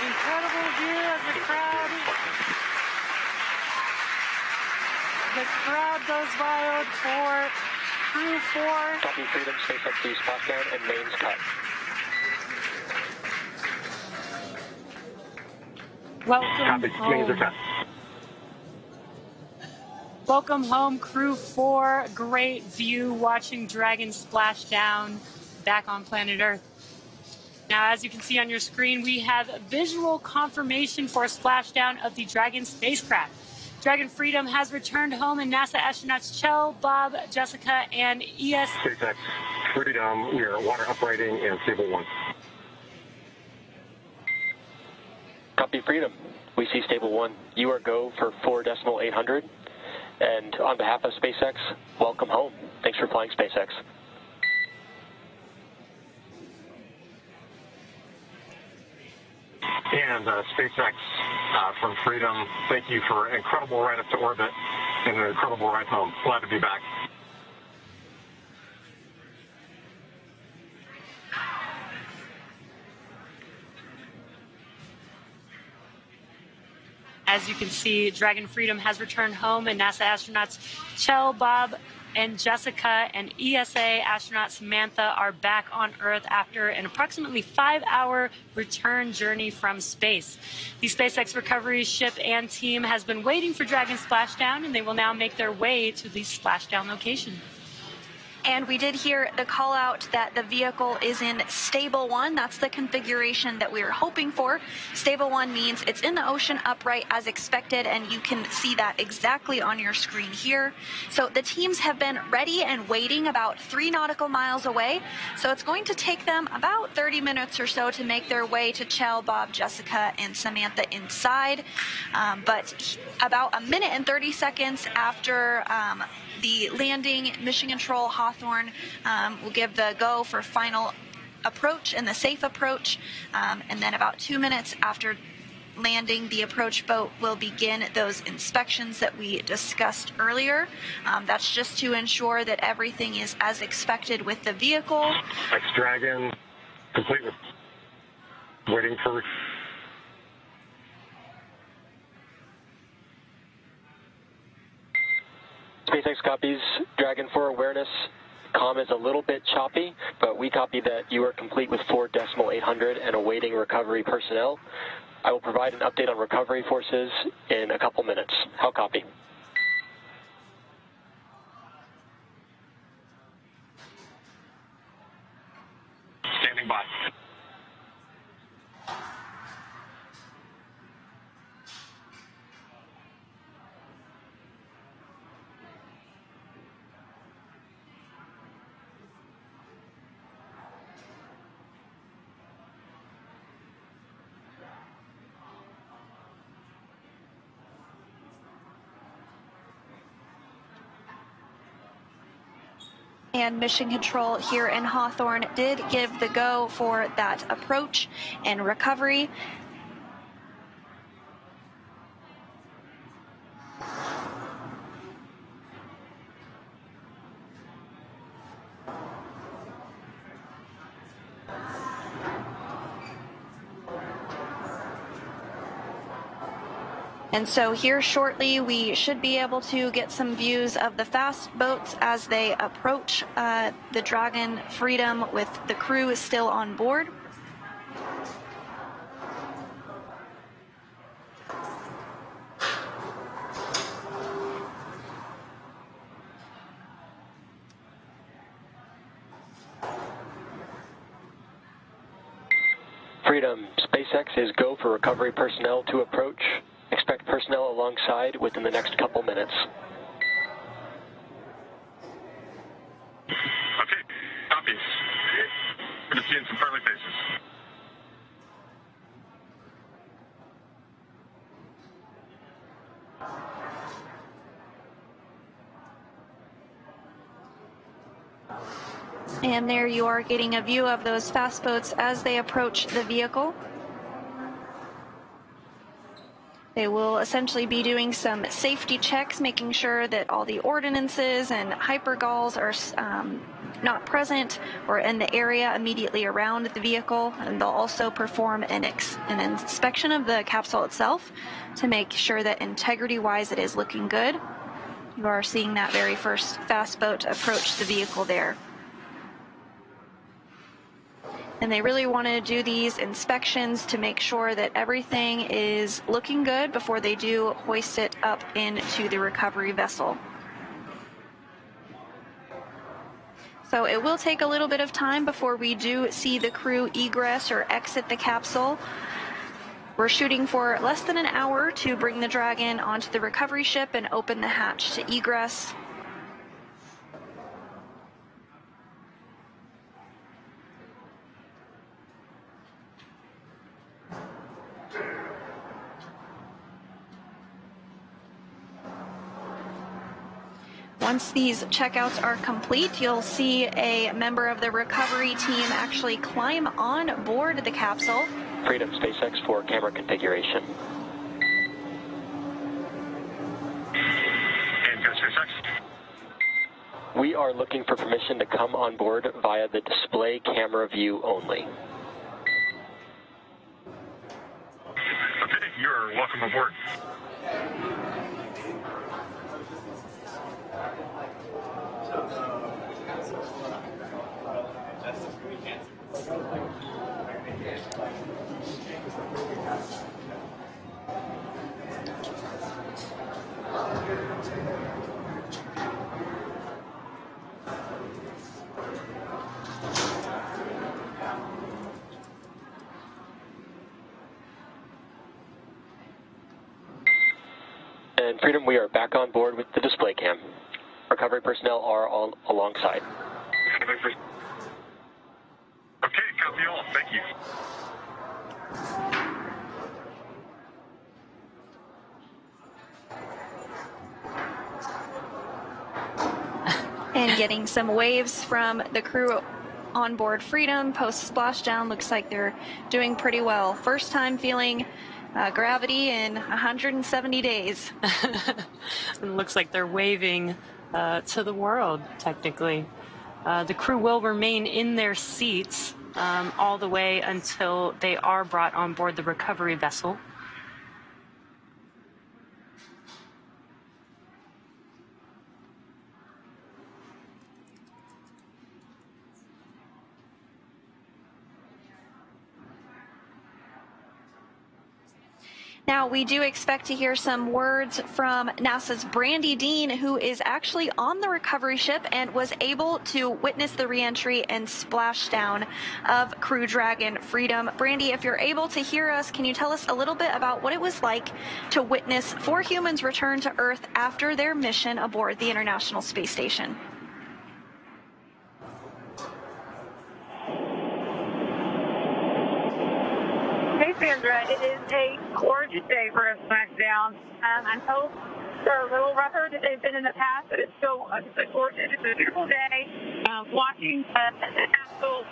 Incredible view as the crowd goes wild for Crew 4. Copy Freedom, SpaceX to splashdown and mains cut. Welcome home. Welcome home, Crew 4. Great view watching Dragon splash down back on planet Earth. Now, as you can see on your screen, we have visual confirmation for splashdown of the Dragon spacecraft. Dragon Freedom has returned home, and NASA astronauts Chell, Bob, Jessica, and SpaceX Freedom, we are water uprighting and stable 1. Copy Freedom. We see stable 1. You are go for 4.800. And on behalf of SpaceX, welcome home. Thanks for flying SpaceX. And SpaceX from Freedom, thank you for an incredible ride up to orbit and an incredible ride home. Glad to be back. As you can see, Dragon Freedom has returned home, and NASA astronauts Chell, Bob, and Jessica and ESA astronaut Samantha are back on Earth after an approximately 5-hour return journey from space. The SpaceX recovery ship and team has been waiting for Dragon splashdown, and they will now make their way to the splashdown location. And we did hear the call out that the vehicle is in stable 1. That's the configuration that we were hoping for. Stable 1 means it's in the ocean upright as expected, and you can see that exactly on your screen here. So the teams have been ready and waiting about 3 nautical miles away. So it's going to take them about 30 minutes or so to make their way to Chell, Bob, Jessica, and Samantha inside. But about 1 minute and 30 seconds after the landing, Mission Control Hawthorne will give the go for final approach and the safe approach. And then about 2 minutes after landing, the approach boat will begin those inspections that we discussed earlier. That's just to ensure that everything is as expected with the vehicle. X-Dragon, complete with waiting for... SpaceX copies Dragon for awareness. Comm is a little bit choppy, but we copy that you are complete with 4.800 and awaiting recovery personnel. I will provide an update on recovery forces in a couple minutes. How copy? Standing by. And Mission Control here in Hawthorne did give the go for that approach and recovery. And so here shortly, we should be able to get some views of the fast boats as they approach the Dragon Freedom with the crew still on board. Freedom, SpaceX is go for recovery personnel to approach. Expect personnel alongside within the next couple minutes. Okay, copies. Good to see you in some friendly faces. And there you are getting a view of those fast boats as they approach the vehicle. They will essentially be doing some safety checks, making sure that all the ordnances and hypergalls are not present or in the area immediately around the vehicle. And they'll also perform an inspection of the capsule itself to make sure that integrity-wise it is looking good. You are seeing that very first fast boat approach the vehicle there. And they really want to do these inspections to make sure that everything is looking good before they do hoist it up into the recovery vessel. So it will take a little bit of time before we do see the crew egress or exit the capsule. We're shooting for less than an hour to bring the Dragon onto the recovery ship and open the hatch to egress. Once these checkouts are complete, you'll see a member of the recovery team actually climb on board the capsule. Freedom SpaceX for camera configuration. And go SpaceX. We are looking for permission to come on board via the display camera view only. Okay, you're welcome aboard. And Freedom, we are back on board with the display cam. Recovery personnel are all alongside. Okay, copy all. Thank you. And getting some waves from the crew on board Freedom post splashdown. Looks like they're doing pretty well. First time feeling gravity in 170 days. It looks like they're waving to the world, technically. The crew will remain in their seats all the way until they are brought on board the recovery vessel. Now, we do expect to hear some words from NASA's Brandy Dean, who is actually on the recovery ship and was able to witness the reentry and splashdown of Crew Dragon Freedom. Brandy, if you're able to hear us, can you tell us a little bit about what it was like to witness 4 humans return to Earth after their mission aboard the International Space Station? Hey Sandra, it is a gorgeous day for a Splashdown. I hope they're a little rougher than they've been in the past, but it's still a gorgeous, it's a beautiful day. Watching the capsule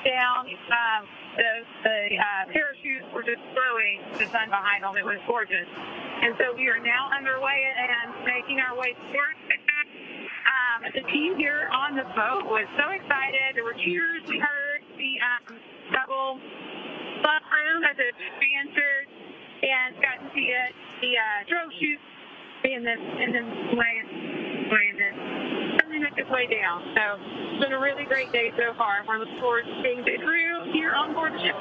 down, the parachutes were just throwing the sun behind them. It was gorgeous. And so we are now underway and making our way towards the team here on the boat was so excited. There were cheers. We heard the double fun room as it re-entered and got to see it, the drone chute and then landed. Something make its way down. So it's been a really great day so far. We're looking forward to seeing the crew here on board the ship.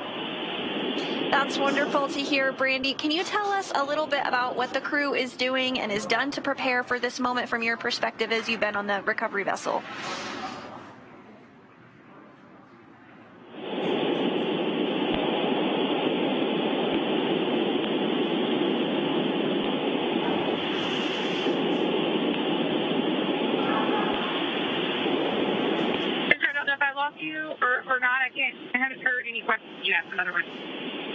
That's wonderful to hear, Brandy. Can you tell us a little bit about what the crew is doing and is done to prepare for this moment from your perspective as you've been on the recovery vessel? I don't know if I lost you or not. I haven't heard any questions yet, in other words.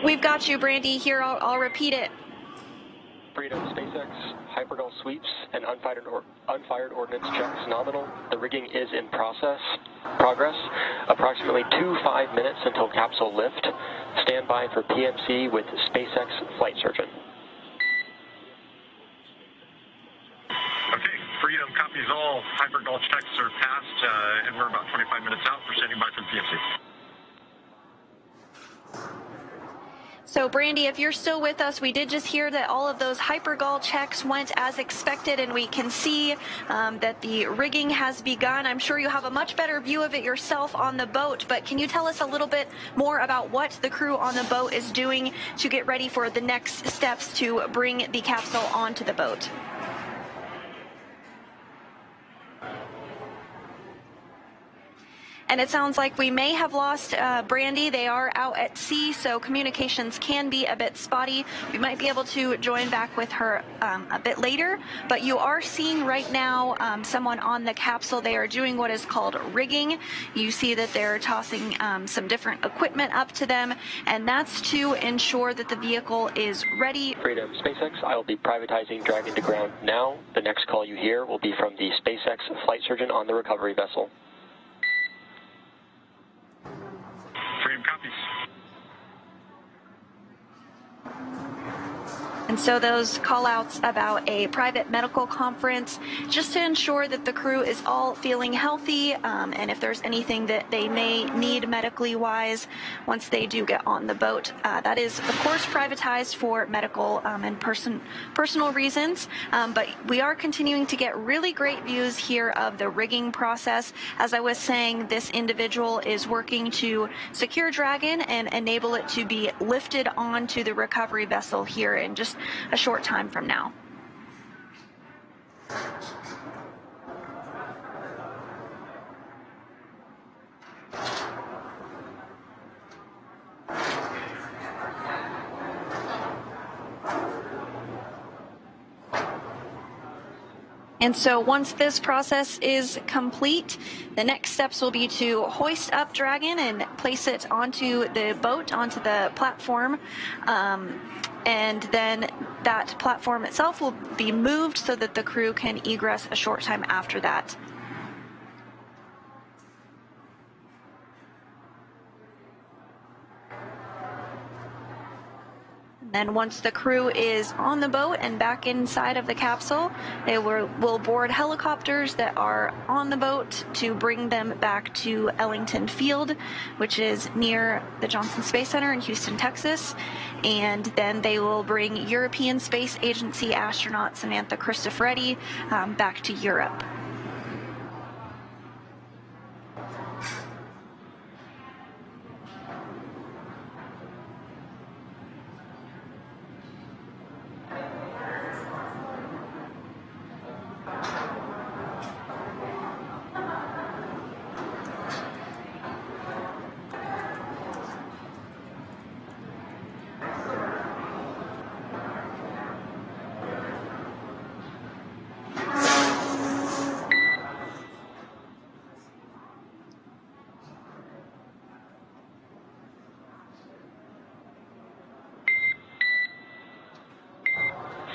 We've got you, Brandy. Here, I'll repeat it. Freedom SpaceX, hypergol sweeps, and unfired ordnance checks nominal. The rigging is in progress. Approximately 5 minutes until capsule lift. Stand by for PMC with SpaceX flight surgeon. Okay, Freedom copies all. Hypergol checks are passed, and we're about 25 minutes out. We're standing by for the PMC. So, Brandy, if you're still with us, we did just hear that all of those hypergol checks went as expected, and we can see that the rigging has begun. I'm sure you have a much better view of it yourself on the boat, but can you tell us a little bit more about what the crew on the boat is doing to get ready for the next steps to bring the capsule onto the boat? And it sounds like we may have lost Brandy. They are out at sea, so communications can be a bit spotty. We might be able to join back with her a bit later, but you are seeing right now someone on the capsule. They are doing what is called rigging. You see that they're tossing some different equipment up to them, and that's to ensure that the vehicle is ready. Freedom, SpaceX, I will be privatizing Dragon to ground now. The next call you hear will be from the SpaceX flight surgeon on the recovery vessel. Freedom copies. And so those call-outs about a private medical conference, just to ensure that the crew is all feeling healthy, and if there's anything that they may need medically wise once they do get on the boat. That is, of course, privatized for medical and personal reasons, but we are continuing to get really great views here of the rigging process. As I was saying, this individual is working to secure Dragon and enable it to be lifted onto the recovery vessel here in just a short time from now. And so once this process is complete, the next steps will be to hoist up Dragon and place it onto the boat, onto the platform. And then that platform itself will be moved so that the crew can egress a short time after that. Then once the crew is on the boat and back inside of the capsule, they will board helicopters that are on the boat to bring them back to Ellington Field, which is near the Johnson Space Center in Houston, Texas. And then they will bring European Space Agency astronaut Samantha Cristoforetti back to Europe.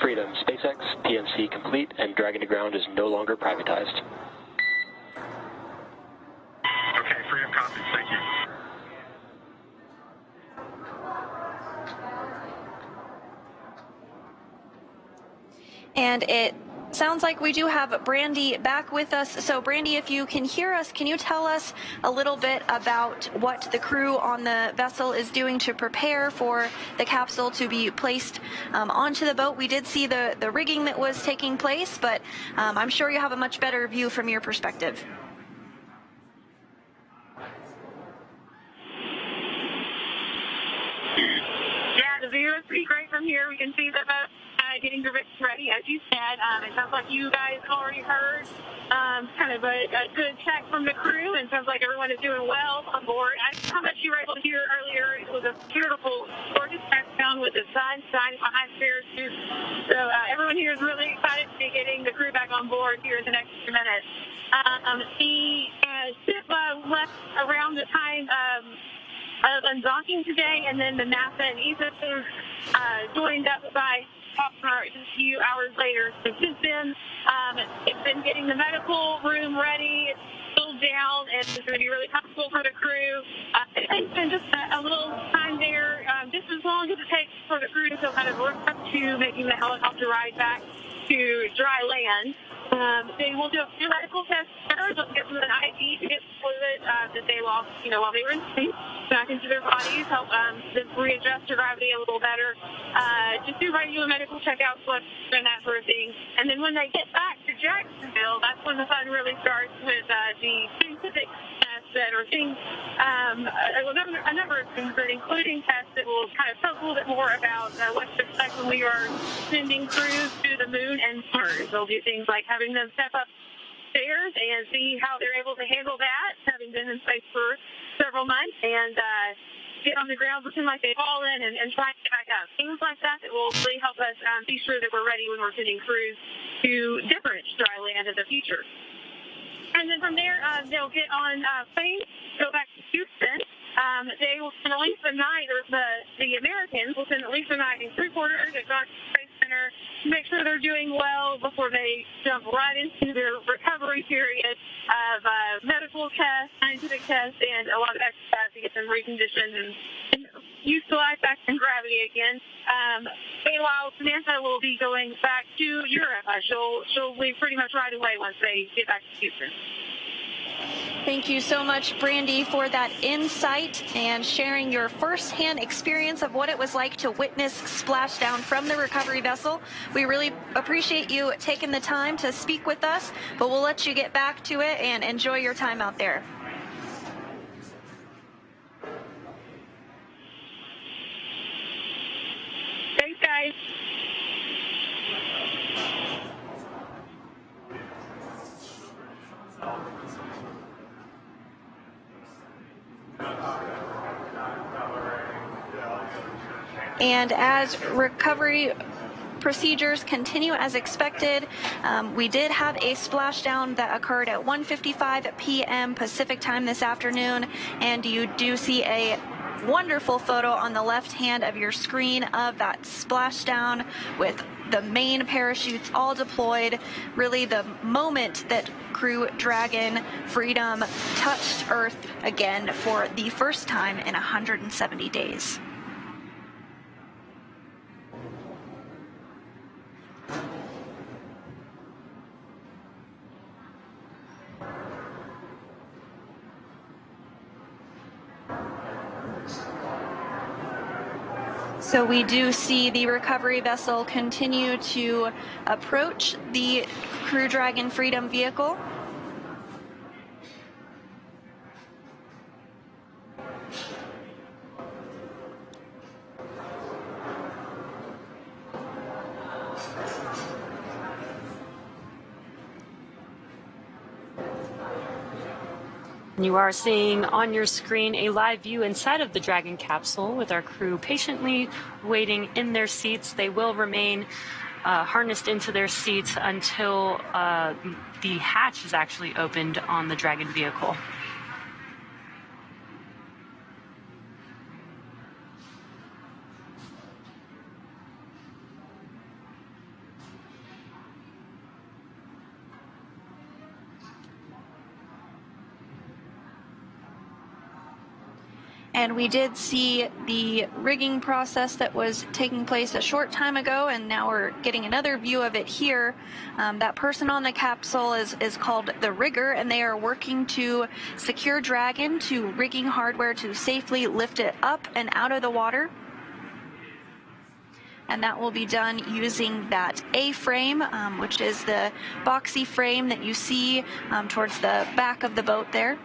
Freedom, SpaceX, PMC complete, and Dragon to ground is no longer privatized. Okay, Freedom copies. Thank you. And it sounds like we do have Brandy back with us. So Brandy, if you can hear us, can you tell us a little bit about what the crew on the vessel is doing to prepare for the capsule to be placed onto the boat? We did see the rigging that was taking place, but I'm sure you have a much better view from your perspective. Yeah, the view is pretty great from here. We can see the boat getting ready, as you said. It sounds like you guys already heard kind of a good check from the crew, and sounds like everyone is doing well on board. I don't know how much you were able to hear earlier. It was a beautiful, gorgeous touchdown with the sun shining behind parachutes. So everyone here is really excited to be getting the crew back on board here in the next few minutes. The ship left around the time of undocking today, and then the NASA and ESA teams joined up by a few hours later. So since then, it's been getting the medical room ready. It's still down, and it's going to be really comfortable for the crew. It's been just a little time there, just as long as it takes for the crew to kind of work up to making the helicopter ride back to dry land. They will do a few medical tests first. They'll get some of the IV to get fluid that they lost, while they were in space back into their bodies, help them readjust to gravity a little better. Just do regular medical checkouts, and that sort of thing. And then when they get back to Jacksonville, that's when the fun really starts with the scientific tests that are things, a number of things, including tests that will kind of talk a little bit more about what to expect when we are sending crews to the moon and Mars. They'll do things like having them step up downstairs and see how they're able to handle that, having been in space for several months, and get on the ground, pretend like they've fallen, and try to get back up. Things like that will really help us be sure that we're ready when we're sending crews to different dry land in the future. And then from there, they'll get on planes, go back to Houston. They will spend at least a night, or the Americans will spend at least a night in crew quarters at Johnson Space Center to make sure they're doing well before they jump right into their recovery period of medical tests, scientific tests, and a lot of exercise to get them reconditioned and used to life back in gravity again. Meanwhile, Samantha will be going back to Europe. She'll leave pretty much right away once they get back to Houston. Thank you so much, Brandy, for that insight and sharing your firsthand experience of what it was like to witness splashdown from the recovery vessel. We really appreciate you taking the time to speak with us, but we'll let you get back to it and enjoy your time out there. Thanks, guys. And as recovery procedures continue as expected, we did have a splashdown that occurred at 1:55 p.m. Pacific time this afternoon, and you do see a wonderful photo on the left hand of your screen of that splashdown with the main parachutes all deployed. Really the moment that Crew Dragon Freedom touched Earth again for the first time in 170 days. So we do see the recovery vessel continue to approach the Crew Dragon Freedom vehicle. You are seeing on your screen a live view inside of the Dragon capsule with our crew patiently waiting in their seats. They will remain harnessed into their seats until the hatch is actually opened on the Dragon vehicle. And we did see the rigging process that was taking place a short time ago, and now we're getting another view of it here. That person on the capsule is called the rigger, and they are working to secure Dragon to rigging hardware to safely lift it up and out of the water. And that will be done using that A-frame, which is the boxy frame that you see towards the back of the boat there.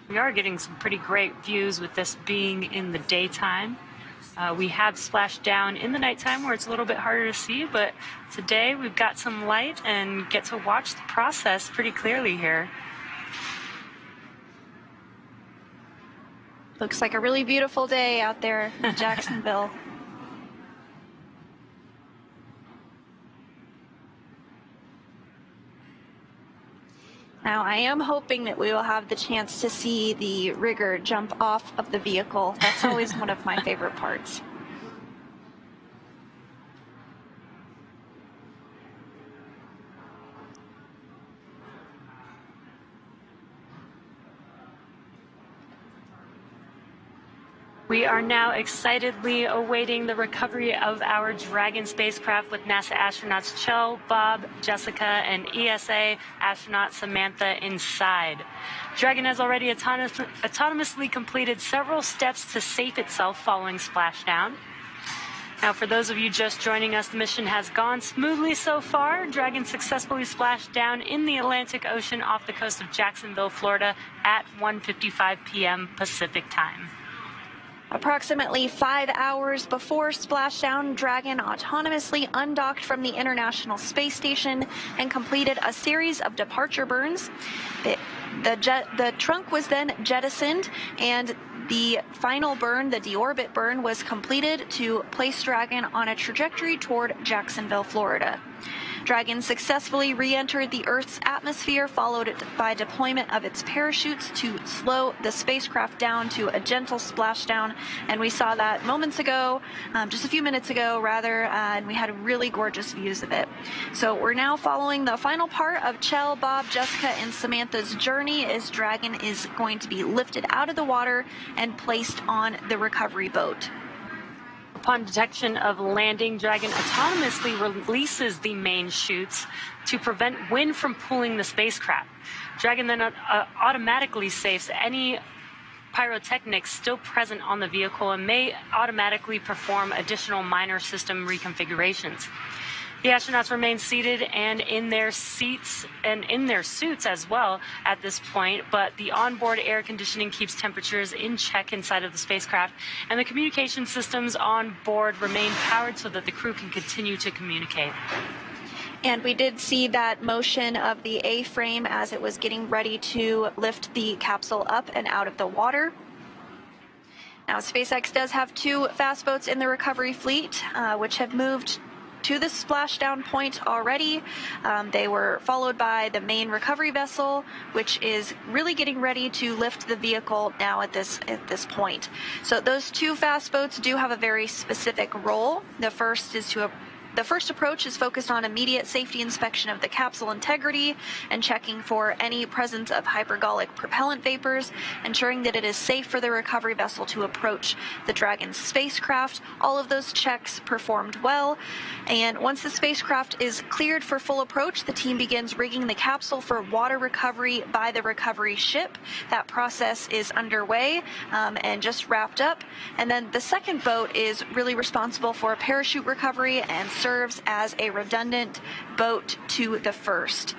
We are getting some pretty great views with this being in the daytime. We have splashed down in the nighttime where it's a little bit harder to see, but today we've got some light and get to watch the process pretty clearly here. Looks like a really beautiful day out there in Jacksonville. Now, I am hoping that we will have the chance to see the rigger jump off of the vehicle. That's always one of my favorite parts. We are now excitedly awaiting the recovery of our Dragon spacecraft with NASA astronauts Cho, Bob, Jessica, and ESA astronaut Samantha inside. Dragon has already autonomously completed several steps to safe itself following splashdown. Now, for those of you just joining us, the mission has gone smoothly so far. Dragon successfully splashed down in the Atlantic Ocean off the coast of Jacksonville, Florida at 1:55 p.m. Pacific time. Approximately 5 hours before splashdown, Dragon autonomously undocked from the International Space Station and completed a series of departure burns. The trunk was then jettisoned, and the final burn, the deorbit burn, was completed to place Dragon on a trajectory toward Jacksonville, Florida. Dragon successfully re-entered the Earth's atmosphere, followed by deployment of its parachutes to slow the spacecraft down to a gentle splashdown. And we saw that moments ago, just a few minutes ago, rather, and we had really gorgeous views of it. So we're now following the final part of Chell, Bob, Jessica, and Samantha's journey as Dragon is going to be lifted out of the water and placed on the recovery boat. Upon detection of landing, Dragon autonomously releases the main chutes to prevent wind from pulling the spacecraft. Dragon then automatically safes any pyrotechnics still present on the vehicle and may automatically perform additional minor system reconfigurations. The astronauts remain seated and in their seats and in their suits as well at this point, but the onboard air conditioning keeps temperatures in check inside of the spacecraft, and the communication systems on board remain powered so that the crew can continue to communicate. And we did see that motion of the A-frame as it was getting ready to lift the capsule up and out of the water. Now, SpaceX does have 2 fast boats in the recovery fleet, which have moved to the splashdown point already. They were followed by the main recovery vessel, which is really getting ready to lift the vehicle now at this point. So those 2 fast boats do have a very specific role. The first approach is focused on immediate safety inspection of the capsule integrity and checking for any presence of hypergolic propellant vapors, ensuring that it is safe for the recovery vessel to approach the Dragon spacecraft. All of those checks performed well, and once the spacecraft is cleared for full approach, the team begins rigging the capsule for water recovery by the recovery ship. That process is underway and just wrapped up. And then the second boat is really responsible for parachute recovery and serves as a redundant boat to the first.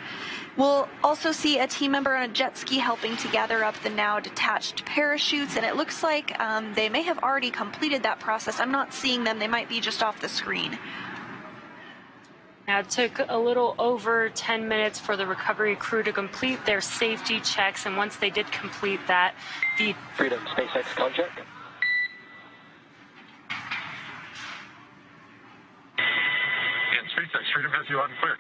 We'll also see a team member on a jet ski helping to gather up the now detached parachutes, and it looks like they may have already completed that process. I'm not seeing them. They might be just off the screen. Now, it took a little over 10 minutes for the recovery crew to complete their safety checks, and once they did complete that, the Freedom SpaceX contract. SpaceX, Freedom has you loud and clear.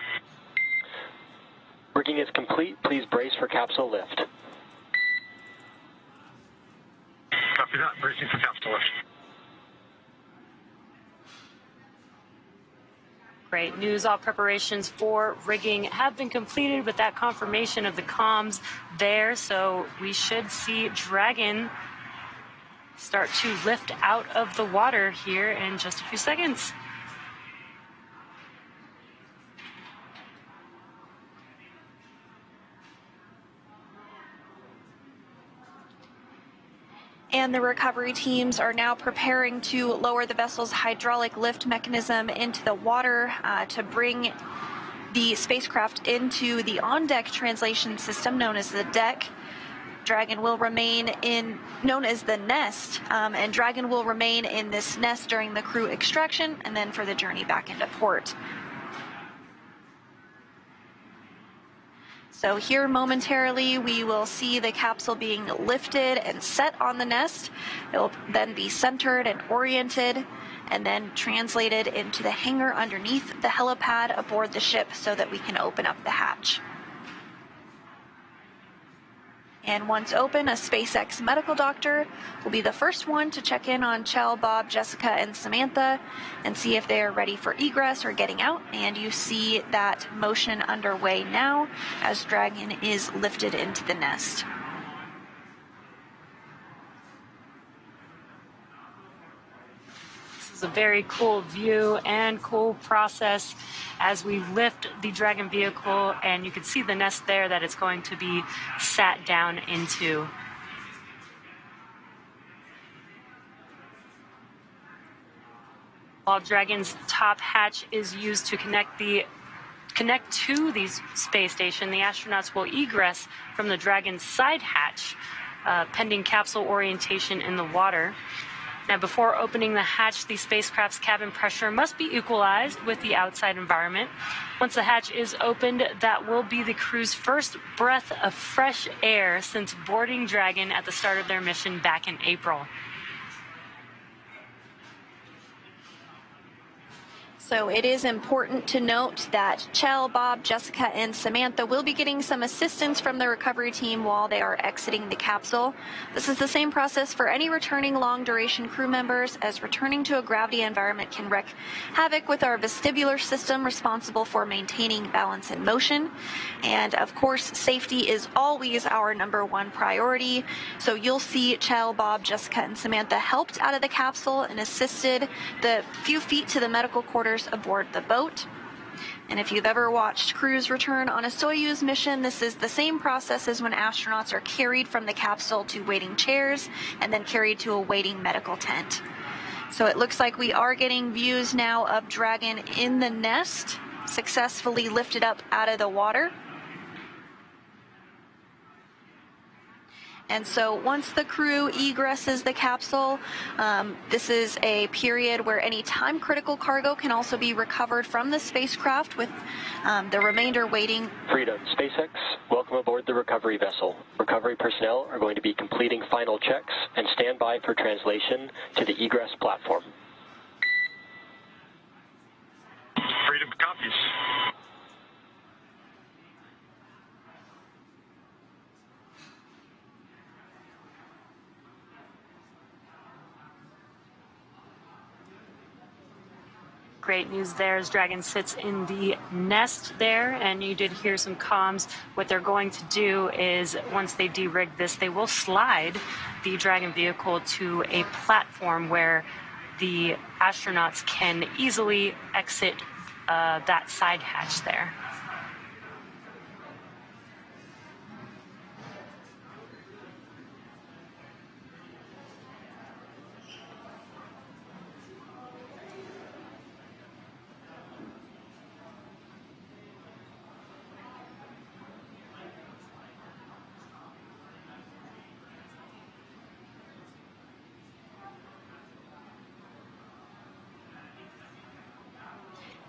Rigging is complete. Please brace for capsule lift. Copy that. Bracing for capsule lift. Great news. All preparations for rigging have been completed with that confirmation of the comms there. So we should see Dragon start to lift out of the water here in just a few seconds. And the recovery teams are now preparing to lower the vessel's hydraulic lift mechanism into the water to bring the spacecraft into the on-deck translation system known as the deck. Dragon will remain known as the nest, and Dragon will remain in this nest during the crew extraction and then for the journey back into port. So here momentarily we will see the capsule being lifted and set on the nest. It will then be centered and oriented and then translated into the hangar underneath the helipad aboard the ship so that we can open up the hatch. And once open, a SpaceX medical doctor will be the first one to check in on Chell, Bob, Jessica, and Samantha and see if they are ready for egress or getting out. And you see that motion underway now as Dragon is lifted into the nest. This is a very cool view and cool process as we lift the Dragon vehicle, and you can see the nest there that it's going to be sat down into. While Dragon's top hatch is used to connect to the space station, the astronauts will egress from the Dragon's side hatch, pending capsule orientation in the water. Now, before opening the hatch, the spacecraft's cabin pressure must be equalized with the outside environment. Once the hatch is opened, that will be the crew's first breath of fresh air since boarding Dragon at the start of their mission back in April. So it is important to note that Chell, Bob, Jessica, and Samantha will be getting some assistance from the recovery team while they are exiting the capsule. This is the same process for any returning long-duration crew members, as returning to a gravity environment can wreak havoc with our vestibular system responsible for maintaining balance and motion. And of course, safety is always our #1 priority. So you'll see Chell, Bob, Jessica, and Samantha helped out of the capsule and assisted the few feet to the medical quarters aboard the boat. And if you've ever watched crews return on a Soyuz mission, this is the same process as when astronauts are carried from the capsule to waiting chairs and then carried to a waiting medical tent. So it looks like we are getting views now of Dragon in the nest, successfully lifted up out of the water. And so once the crew egresses the capsule, this is a period where any time-critical cargo can also be recovered from the spacecraft, with the remainder waiting. Freedom, SpaceX, welcome aboard the recovery vessel. Recovery personnel are going to be completing final checks and stand by for translation to the egress platform. Freedom copies. Great news there as Dragon sits in the nest there, and you did hear some comms. What they're going to do is, once they de-rig this, they will slide the Dragon vehicle to a platform where the astronauts can easily exit that side hatch there.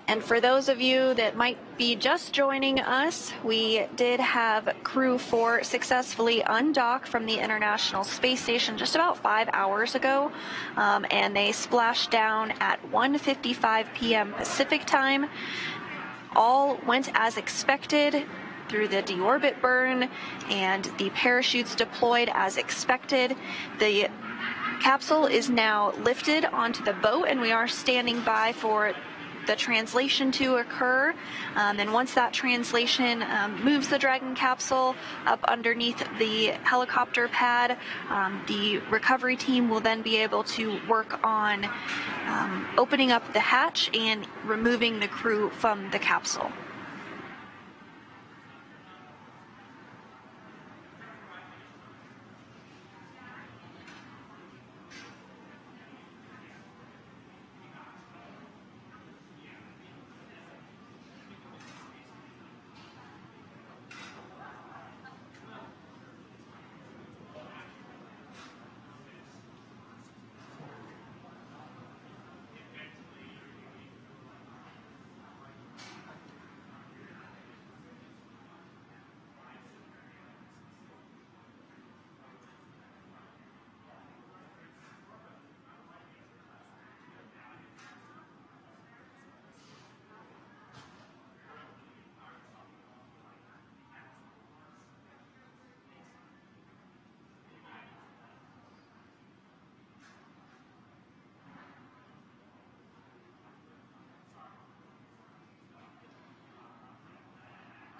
And for those of you that might be just joining us, we did have Crew 4 successfully undock from the International Space Station just about 5 hours ago, and they splashed down at 1:55 p.m. Pacific time. All went as expected through the deorbit burn, and the parachutes deployed as expected. The capsule is now lifted onto the boat, and we are standing by for the translation to occur. And once that translation moves the Dragon capsule up underneath the helicopter pad, the recovery team will then be able to work on opening up the hatch and removing the crew from the capsule.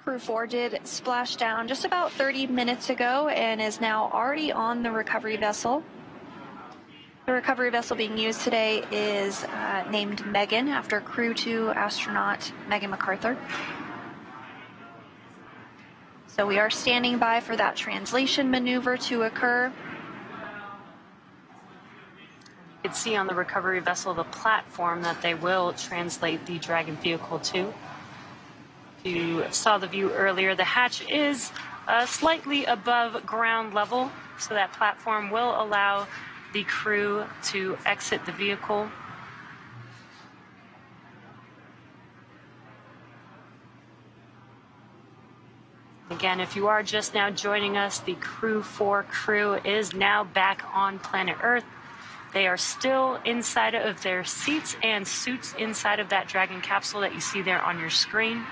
Crew 4 did Splashdown just about 30 minutes ago and is now already on the recovery vessel. The recovery vessel being used today is named Megan, after Crew 2 astronaut Megan MacArthur. So we are standing by for that translation maneuver to occur. You can see on the recovery vessel the platform that they will translate the Dragon vehicle to. If you saw the view earlier, the hatch is slightly above ground level, so that platform will allow the crew to exit the vehicle. Again, if you are just now joining us, the Crew 4 crew is now back on planet Earth. They are still inside of their seats and suits inside of that Dragon capsule that you see there on your screen.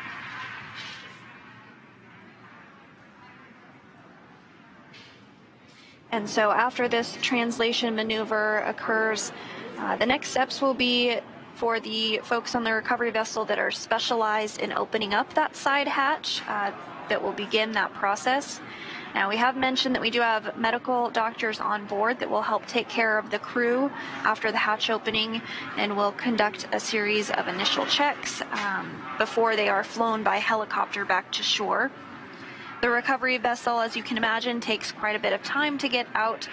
And so after this translation maneuver occurs, the next steps will be for the folks on the recovery vessel that are specialized in opening up that side hatch that will begin that process. Now, we have mentioned that we do have medical doctors on board that will help take care of the crew after the hatch opening and will conduct a series of initial checks before they are flown by helicopter back to shore. The recovery vessel, as you can imagine, takes quite a bit of time to get out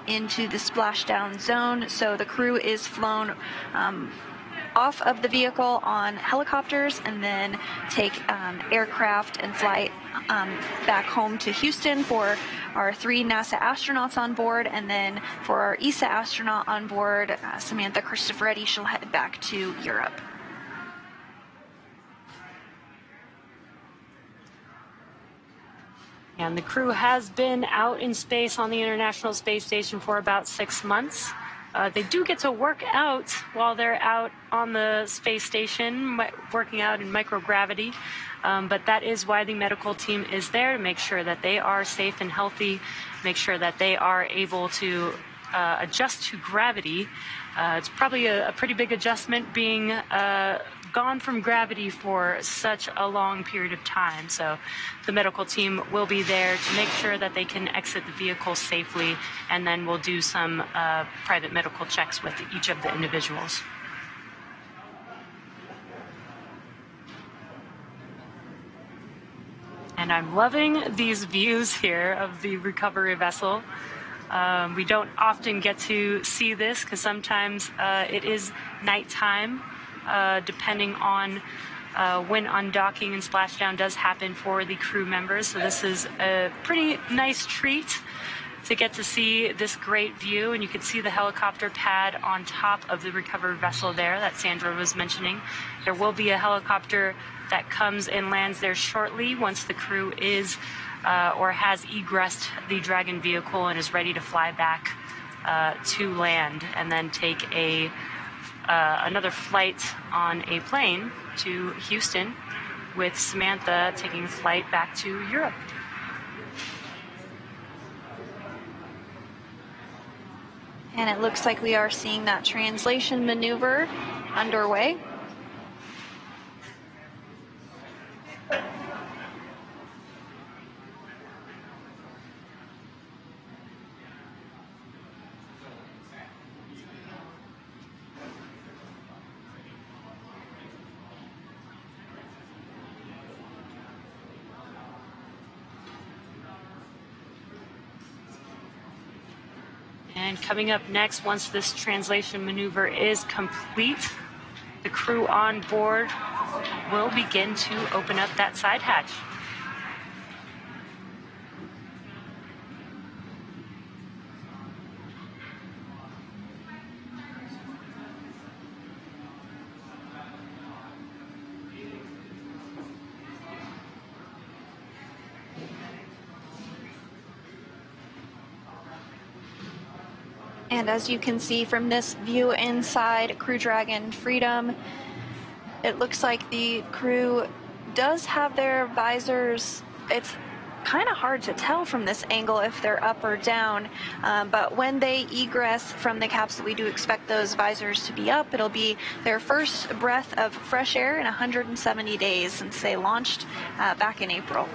into the splashdown zone, so the crew is flown off of the vehicle on helicopters and then take aircraft and fly back home to Houston for our 3 NASA astronauts on board, and then for our ESA astronaut on board, Samantha Cristoforetti, she'll head back to Europe. And the crew has been out in space on the International Space Station for about 6 months. They do get to work out while they're out on the space station, working out in microgravity. But that is why the medical team is there, to make sure that they are safe and healthy, make sure that they are able to adjust to gravity. It's probably a pretty big adjustment being gone from gravity for such a long period of time. So the medical team will be there to make sure that they can exit the vehicle safely, and then we'll do some private medical checks with each of the individuals. And I'm loving these views here of the recovery vessel. We don't often get to see this because sometimes it is nighttime, depending on when undocking and splashdown does happen for the crew members. So this is a pretty nice treat to get to see this great view. And you can see the helicopter pad on top of the recovery vessel there that Sandra was mentioning. There will be a helicopter that comes and lands there shortly once the crew is or has egressed the Dragon vehicle and is ready to fly back to land, and then take another flight on a plane to Houston, with Samantha taking a flight back to Europe. And it looks like we are seeing that translation maneuver underway. And coming up next, once this translation maneuver is complete, the crew on board will begin to open up that side hatch. And as you can see from this view inside Crew Dragon Freedom, it looks like the crew does have their visors. It's kind of hard to tell from this angle if they're up or down, but when they egress from the capsule, we do expect those visors to be up. It'll be their first breath of fresh air in 170 days since they launched back in April.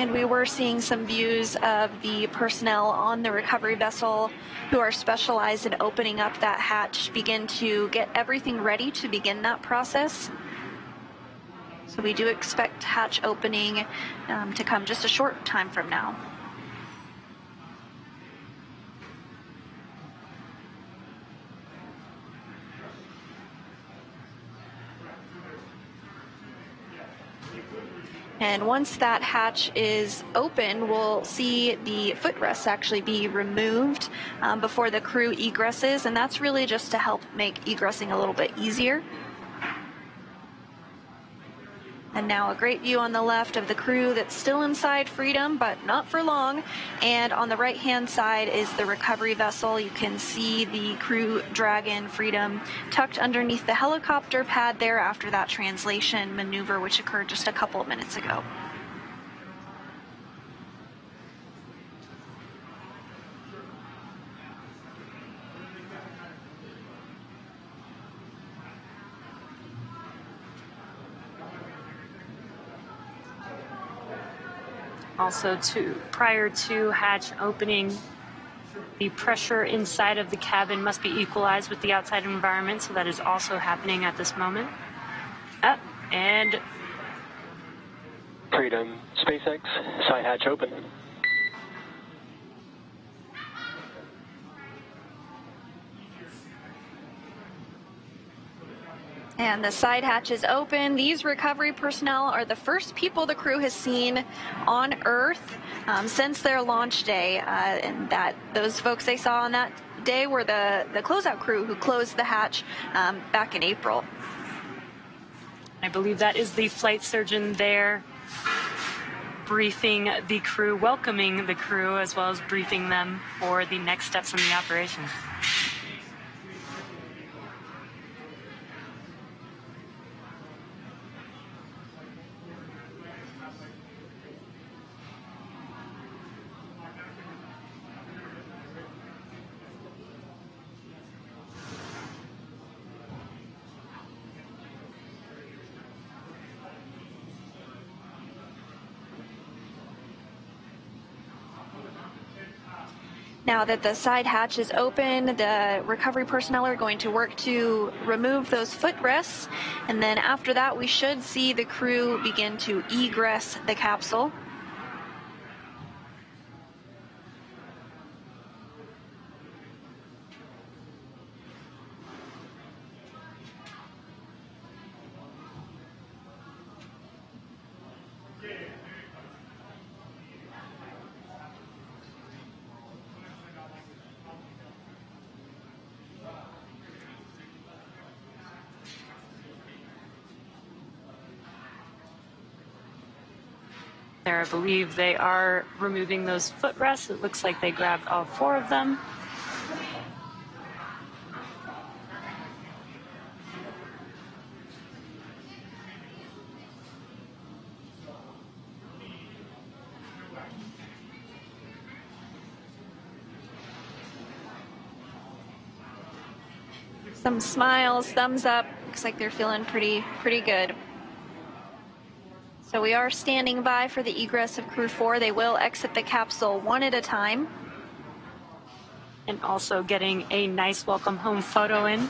And we were seeing some views of the personnel on the recovery vessel who are specialized in opening up that hatch begin to get everything ready to begin that process. So we do expect hatch opening to come just a short time from now. And once that hatch is open, we'll see the footrests actually be removed before the crew egresses, and that's really just to help make egressing a little bit easier. And now a great view on the left of the crew that's still inside Freedom, but not for long. And on the right-hand side is the recovery vessel. You can see the Crew Dragon Freedom tucked underneath the helicopter pad there after that translation maneuver, which occurred just a couple of minutes ago. Also, prior to hatch opening, the pressure inside of the cabin must be equalized with the outside environment, so that is also happening at this moment. And Freedom, SpaceX, side hatch open. And the side hatch is open. These recovery personnel are the first people the crew has seen on Earth since their launch day. And those folks they saw on that day were the closeout crew who closed the hatch back in April. I believe that is the flight surgeon there briefing the crew, welcoming the crew, as well as briefing them for the next steps in the operation. Now that the side hatch is open, the recovery personnel are going to work to remove those footrests, and then after that we should see the crew begin to egress the capsule. There, I believe they are removing those footrests. It looks like they grabbed all 4 of them. Some smiles, thumbs up. Looks like they're feeling pretty good. So we are standing by for the egress of Crew 4. They will exit the capsule one at a time. And also getting a nice welcome home photo in.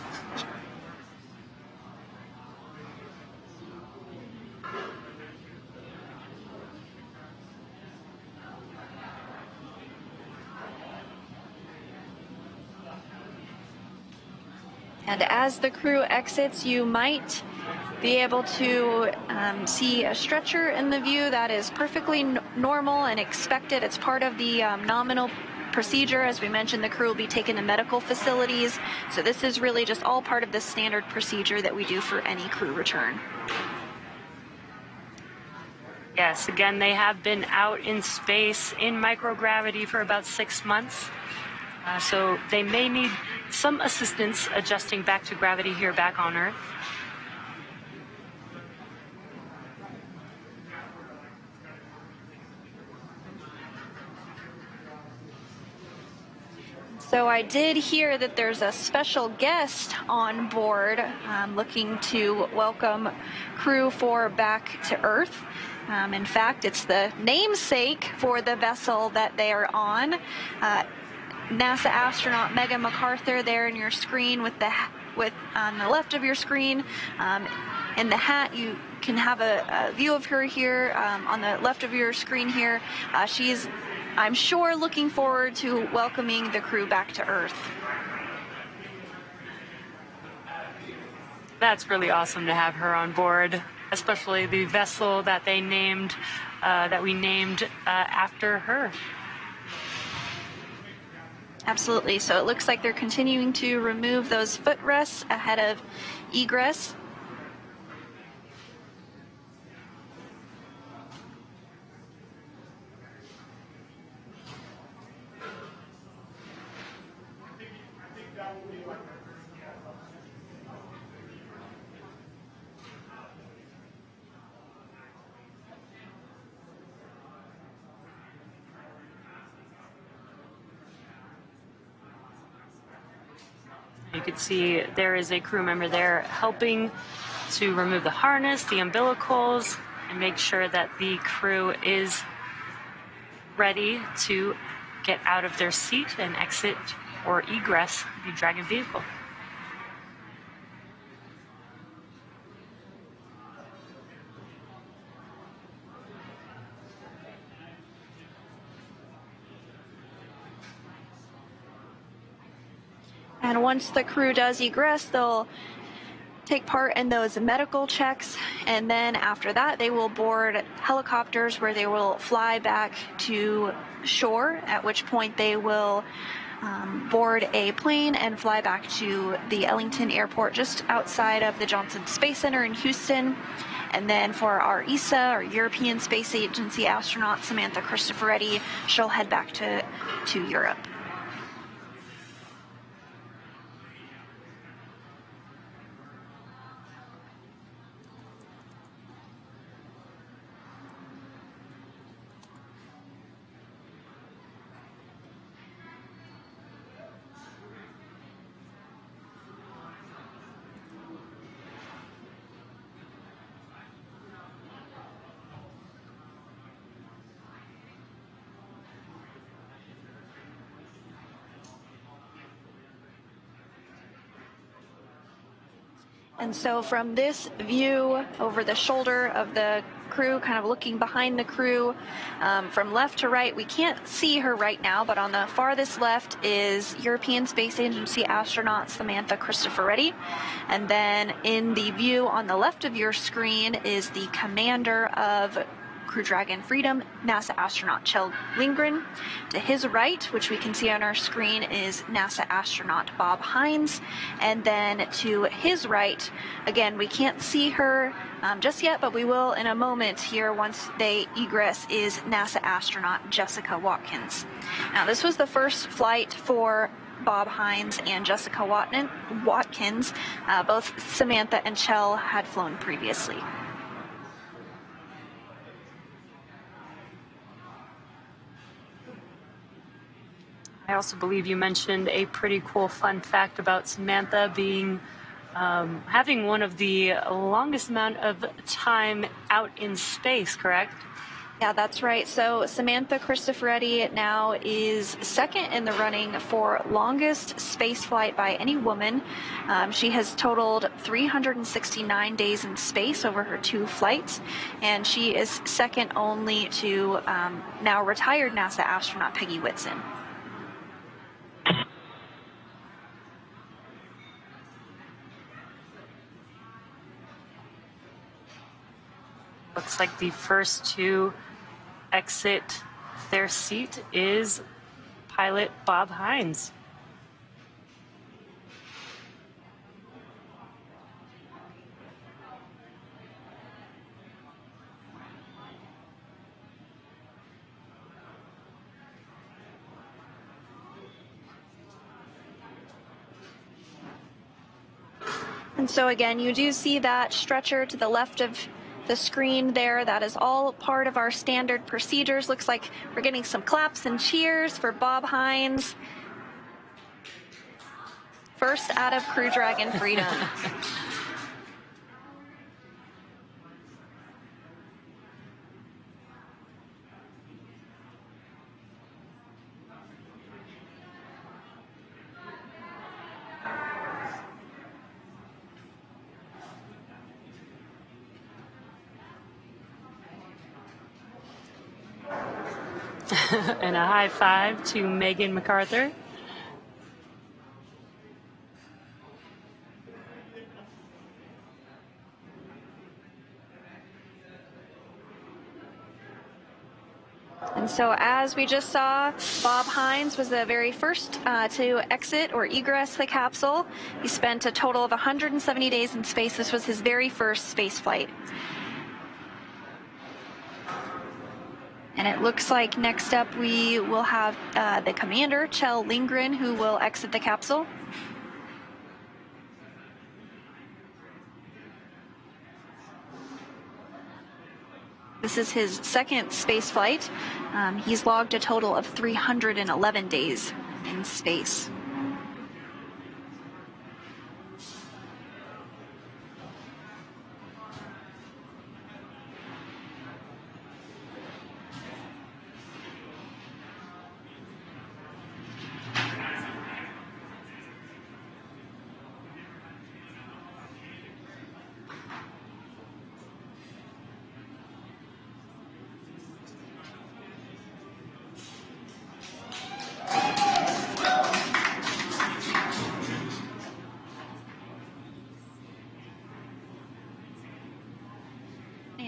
And as the crew exits, you might be able to see a stretcher in the view. That is perfectly normal and expected. It's part of the nominal procedure. As we mentioned, the crew will be taken to medical facilities. So this is really just all part of the standard procedure that we do for any crew return. Yes, again, they have been out in space in microgravity for about 6 months. So they may need some assistance adjusting back to gravity here back on Earth. So I did hear that there's a special guest on board looking to welcome crew 4 back to Earth. In fact, it's the namesake for the vessel that they are on. NASA astronaut Megan MacArthur there in your screen on the left of your screen. In the hat, you can have a view of her here on the left of your screen here. She's, I'm sure, looking forward to welcoming the crew back to Earth. That's really awesome to have her on board, especially the vessel that they named, that we named after her. Absolutely. So it looks like they're continuing to remove those footrests ahead of egress. You can see there is a crew member there helping to remove the harness, the umbilicals, and make sure that the crew is ready to get out of their seat and exit or egress the Dragon vehicle. And once the crew does egress, they'll take part in those medical checks, and then after that they will board helicopters where they will fly back to shore, at which point they will board a plane and fly back to the Ellington Airport just outside of the Johnson Space Center in Houston. And then for our ESA, our European Space Agency astronaut, Samantha Cristoforetti, she'll head back to Europe. And so from this view over the shoulder of the crew, kind of looking behind the crew, from left to right, we can't see her right now, but on the farthest left is European Space Agency astronaut Samantha Cristoforetti. And then in the view on the left of your screen is the commander of Crew Dragon Freedom, NASA astronaut Kjell Lindgren. To his right, which we can see on our screen, is NASA astronaut Bob Hines. And then to his right, again, we can't see her just yet, but we will in a moment here once they egress, is NASA astronaut Jessica Watkins. Now, this was the first flight for Bob Hines and Jessica Watkins. Both Samantha and Kjell had flown previously. I also believe you mentioned a pretty cool fun fact about Samantha being having one of the longest amount of time out in space, correct? Yeah, that's right. So Samantha Cristoforetti now is second in the running for longest space flight by any woman. She has totaled 369 days in space over her 2 flights, and she is second only to now retired NASA astronaut Peggy Whitson. Looks like the first to exit their seat is pilot Bob Hines. And so again, you do see that stretcher to the left of the screen there. That is all part of our standard procedures. Looks like we're getting some claps and cheers for Bob Hines. First out of Crew Dragon Freedom. And a high five to Megan MacArthur. And so as we just saw, Bob Hines was the very first to exit or egress the capsule. He spent a total of 170 days in space. This was his very first space flight. And it looks like next up we will have the commander, Kjell Lindgren, who will exit the capsule. This is his second space flight. He's logged a total of 311 days in space.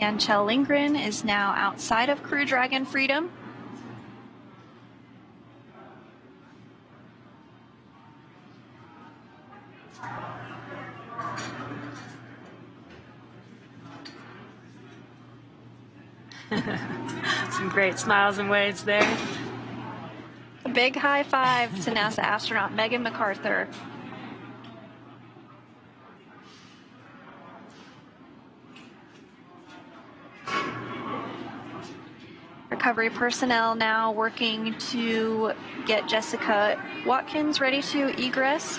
And Kjell Lindgren is now outside of Crew Dragon Freedom. Some great smiles and waves there. A big high five to NASA astronaut Megan MacArthur. Recovery personnel now working to get Jessica Watkins ready to egress.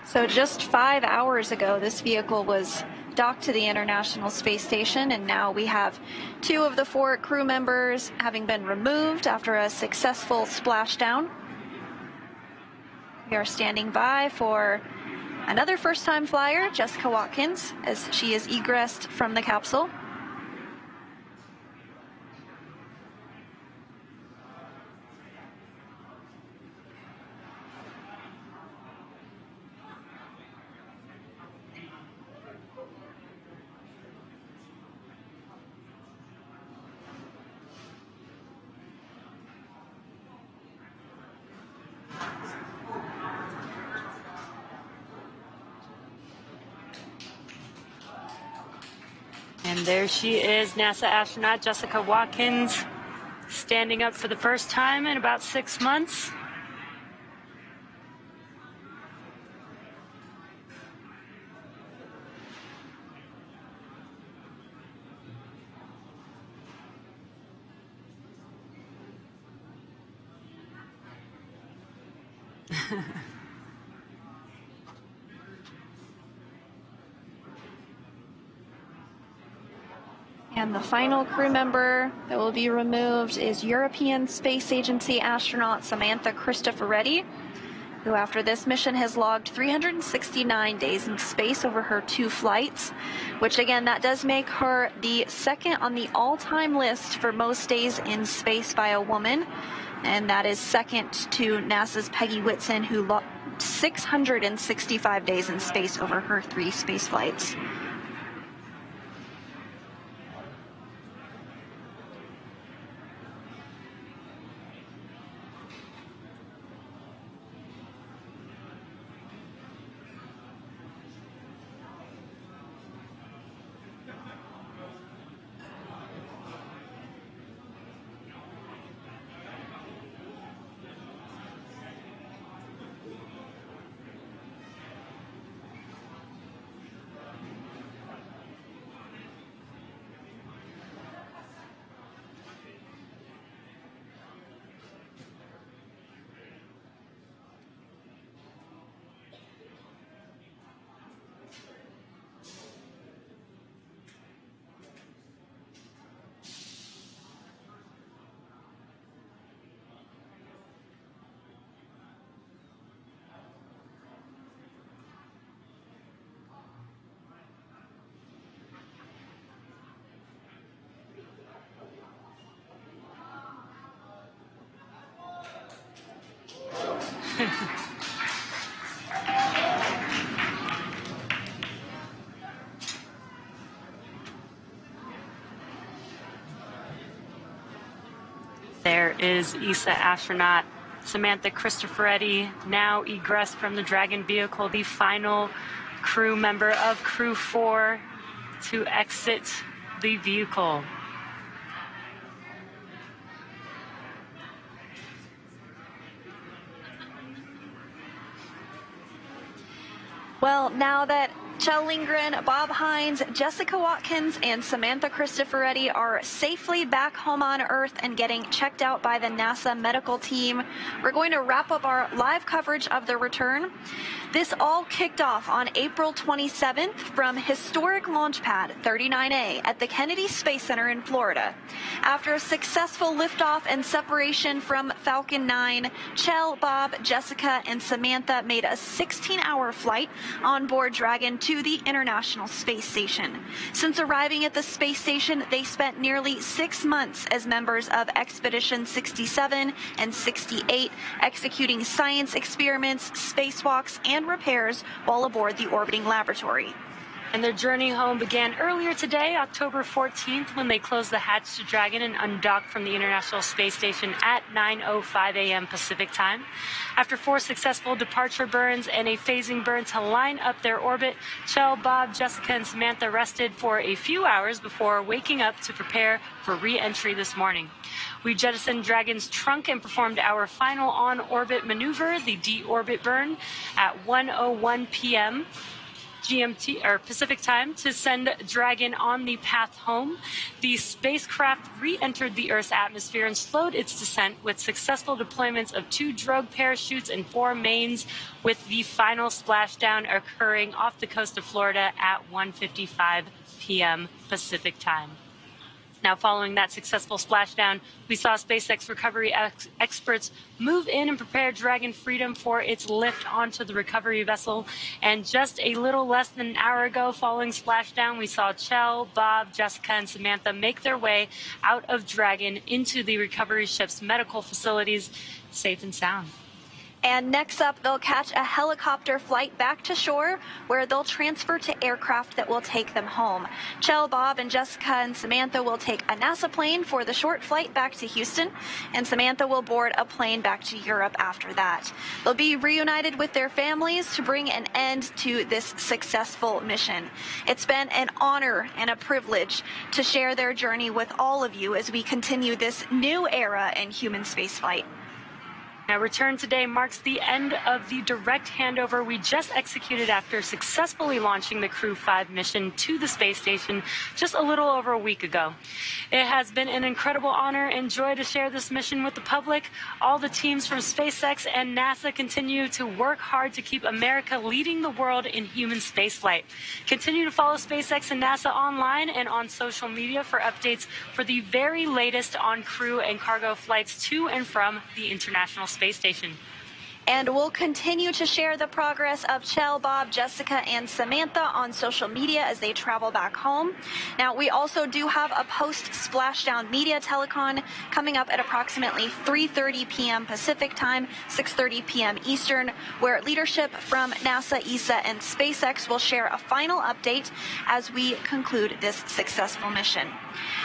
So just 5 hours ago, this vehicle was docked to the International Space Station, and now we have 2 of the 4 crew members having been removed after a successful splashdown. We are standing by for another first-time flyer, Jessica Watkins, as she is egressed from the capsule. And there she is, NASA astronaut Jessica Watkins, standing up for the first time in about 6 months. And the final crew member that will be removed is European Space Agency astronaut Samantha Cristoforetti. who after this mission has logged 369 days in space over her 2 flights, which again, that does make her the second on the all-time list for most days in space by a woman. And that is second to NASA's Peggy Whitson, who logged 665 days in space over her 3 space flights. There is ESA astronaut Samantha Cristoforetti, now egressed from the Dragon vehicle, the final crew member of Crew 4 to exit the vehicle. Well, now that Kjell Lindgren, Bob Hines, Jessica Watkins, and Samantha Cristoforetti are safely back home on Earth and getting checked out by the NASA medical team, we're going to wrap up our live coverage of the return. This all kicked off on April 27th from historic launch pad 39A at the Kennedy Space Center in Florida. After a successful liftoff and separation from Falcon 9, Kjell, Bob, Jessica, and Samantha made a 16-hour flight on board Dragon to the International Space Station. Since arriving at the space station, they spent nearly 6 months as members of Expedition 67 and 68, executing science experiments, spacewalks, and repairs while aboard the orbiting laboratory. And their journey home began earlier today, October 14th, when they closed the hatch to Dragon and undocked from the International Space Station at 9:05 a.m. Pacific time. After 4 successful departure burns and a phasing burn to line up their orbit, Kjell, Bob, Jessica, and Samantha rested for a few hours before waking up to prepare for re-entry this morning. We jettisoned Dragon's trunk and performed our final on-orbit maneuver, the deorbit burn, at 1:01 p.m. GMT or Pacific time to send Dragon on the path home. The spacecraft re-entered the Earth's atmosphere and slowed its descent with successful deployments of 2 drogue parachutes and 4 mains, with the final splashdown occurring off the coast of Florida at 1:55 p.m. Pacific time. Now, following that successful splashdown, we saw SpaceX recovery experts move in and prepare Dragon Freedom for its lift onto the recovery vessel. And just a little less than an hour ago, following splashdown, we saw Kjell, Bob, Jessica, and Samantha make their way out of Dragon into the recovery ship's medical facilities, safe and sound. And next up, they'll catch a helicopter flight back to shore, where they'll transfer to aircraft that will take them home. Kjell, Bob, and Jessica and Samantha will take a NASA plane for the short flight back to Houston, and Samantha will board a plane back to Europe after that. They'll be reunited with their families to bring an end to this successful mission. It's been an honor and a privilege to share their journey with all of you as we continue this new era in human spaceflight. Now, return today marks the end of the direct handover we just executed after successfully launching the Crew 5 mission to the space station just a little over a week ago. It has been an incredible honor and joy to share this mission with the public. All the teams from SpaceX and NASA continue to work hard to keep America leading the world in human spaceflight. Continue to follow SpaceX and NASA online and on social media for updates for the very latest on crew and cargo flights to and from the International Space Station. And we'll continue to share the progress of Chell, Bob, Jessica, and Samantha on social media as they travel back home. Now, we also do have a post-Splashdown media telecon coming up at approximately 3:30 p.m. Pacific time, 6:30 p.m. Eastern, where leadership from NASA, ESA, and SpaceX will share a final update as we conclude this successful mission.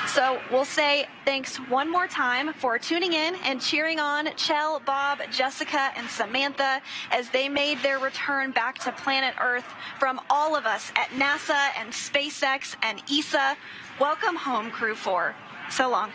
So we'll say thanks one more time for tuning in and cheering on Chell, Bob, Jessica, and Samantha as they made their return back to planet Earth. From all of us at NASA and SpaceX and ESA, welcome home, Crew 4. So long.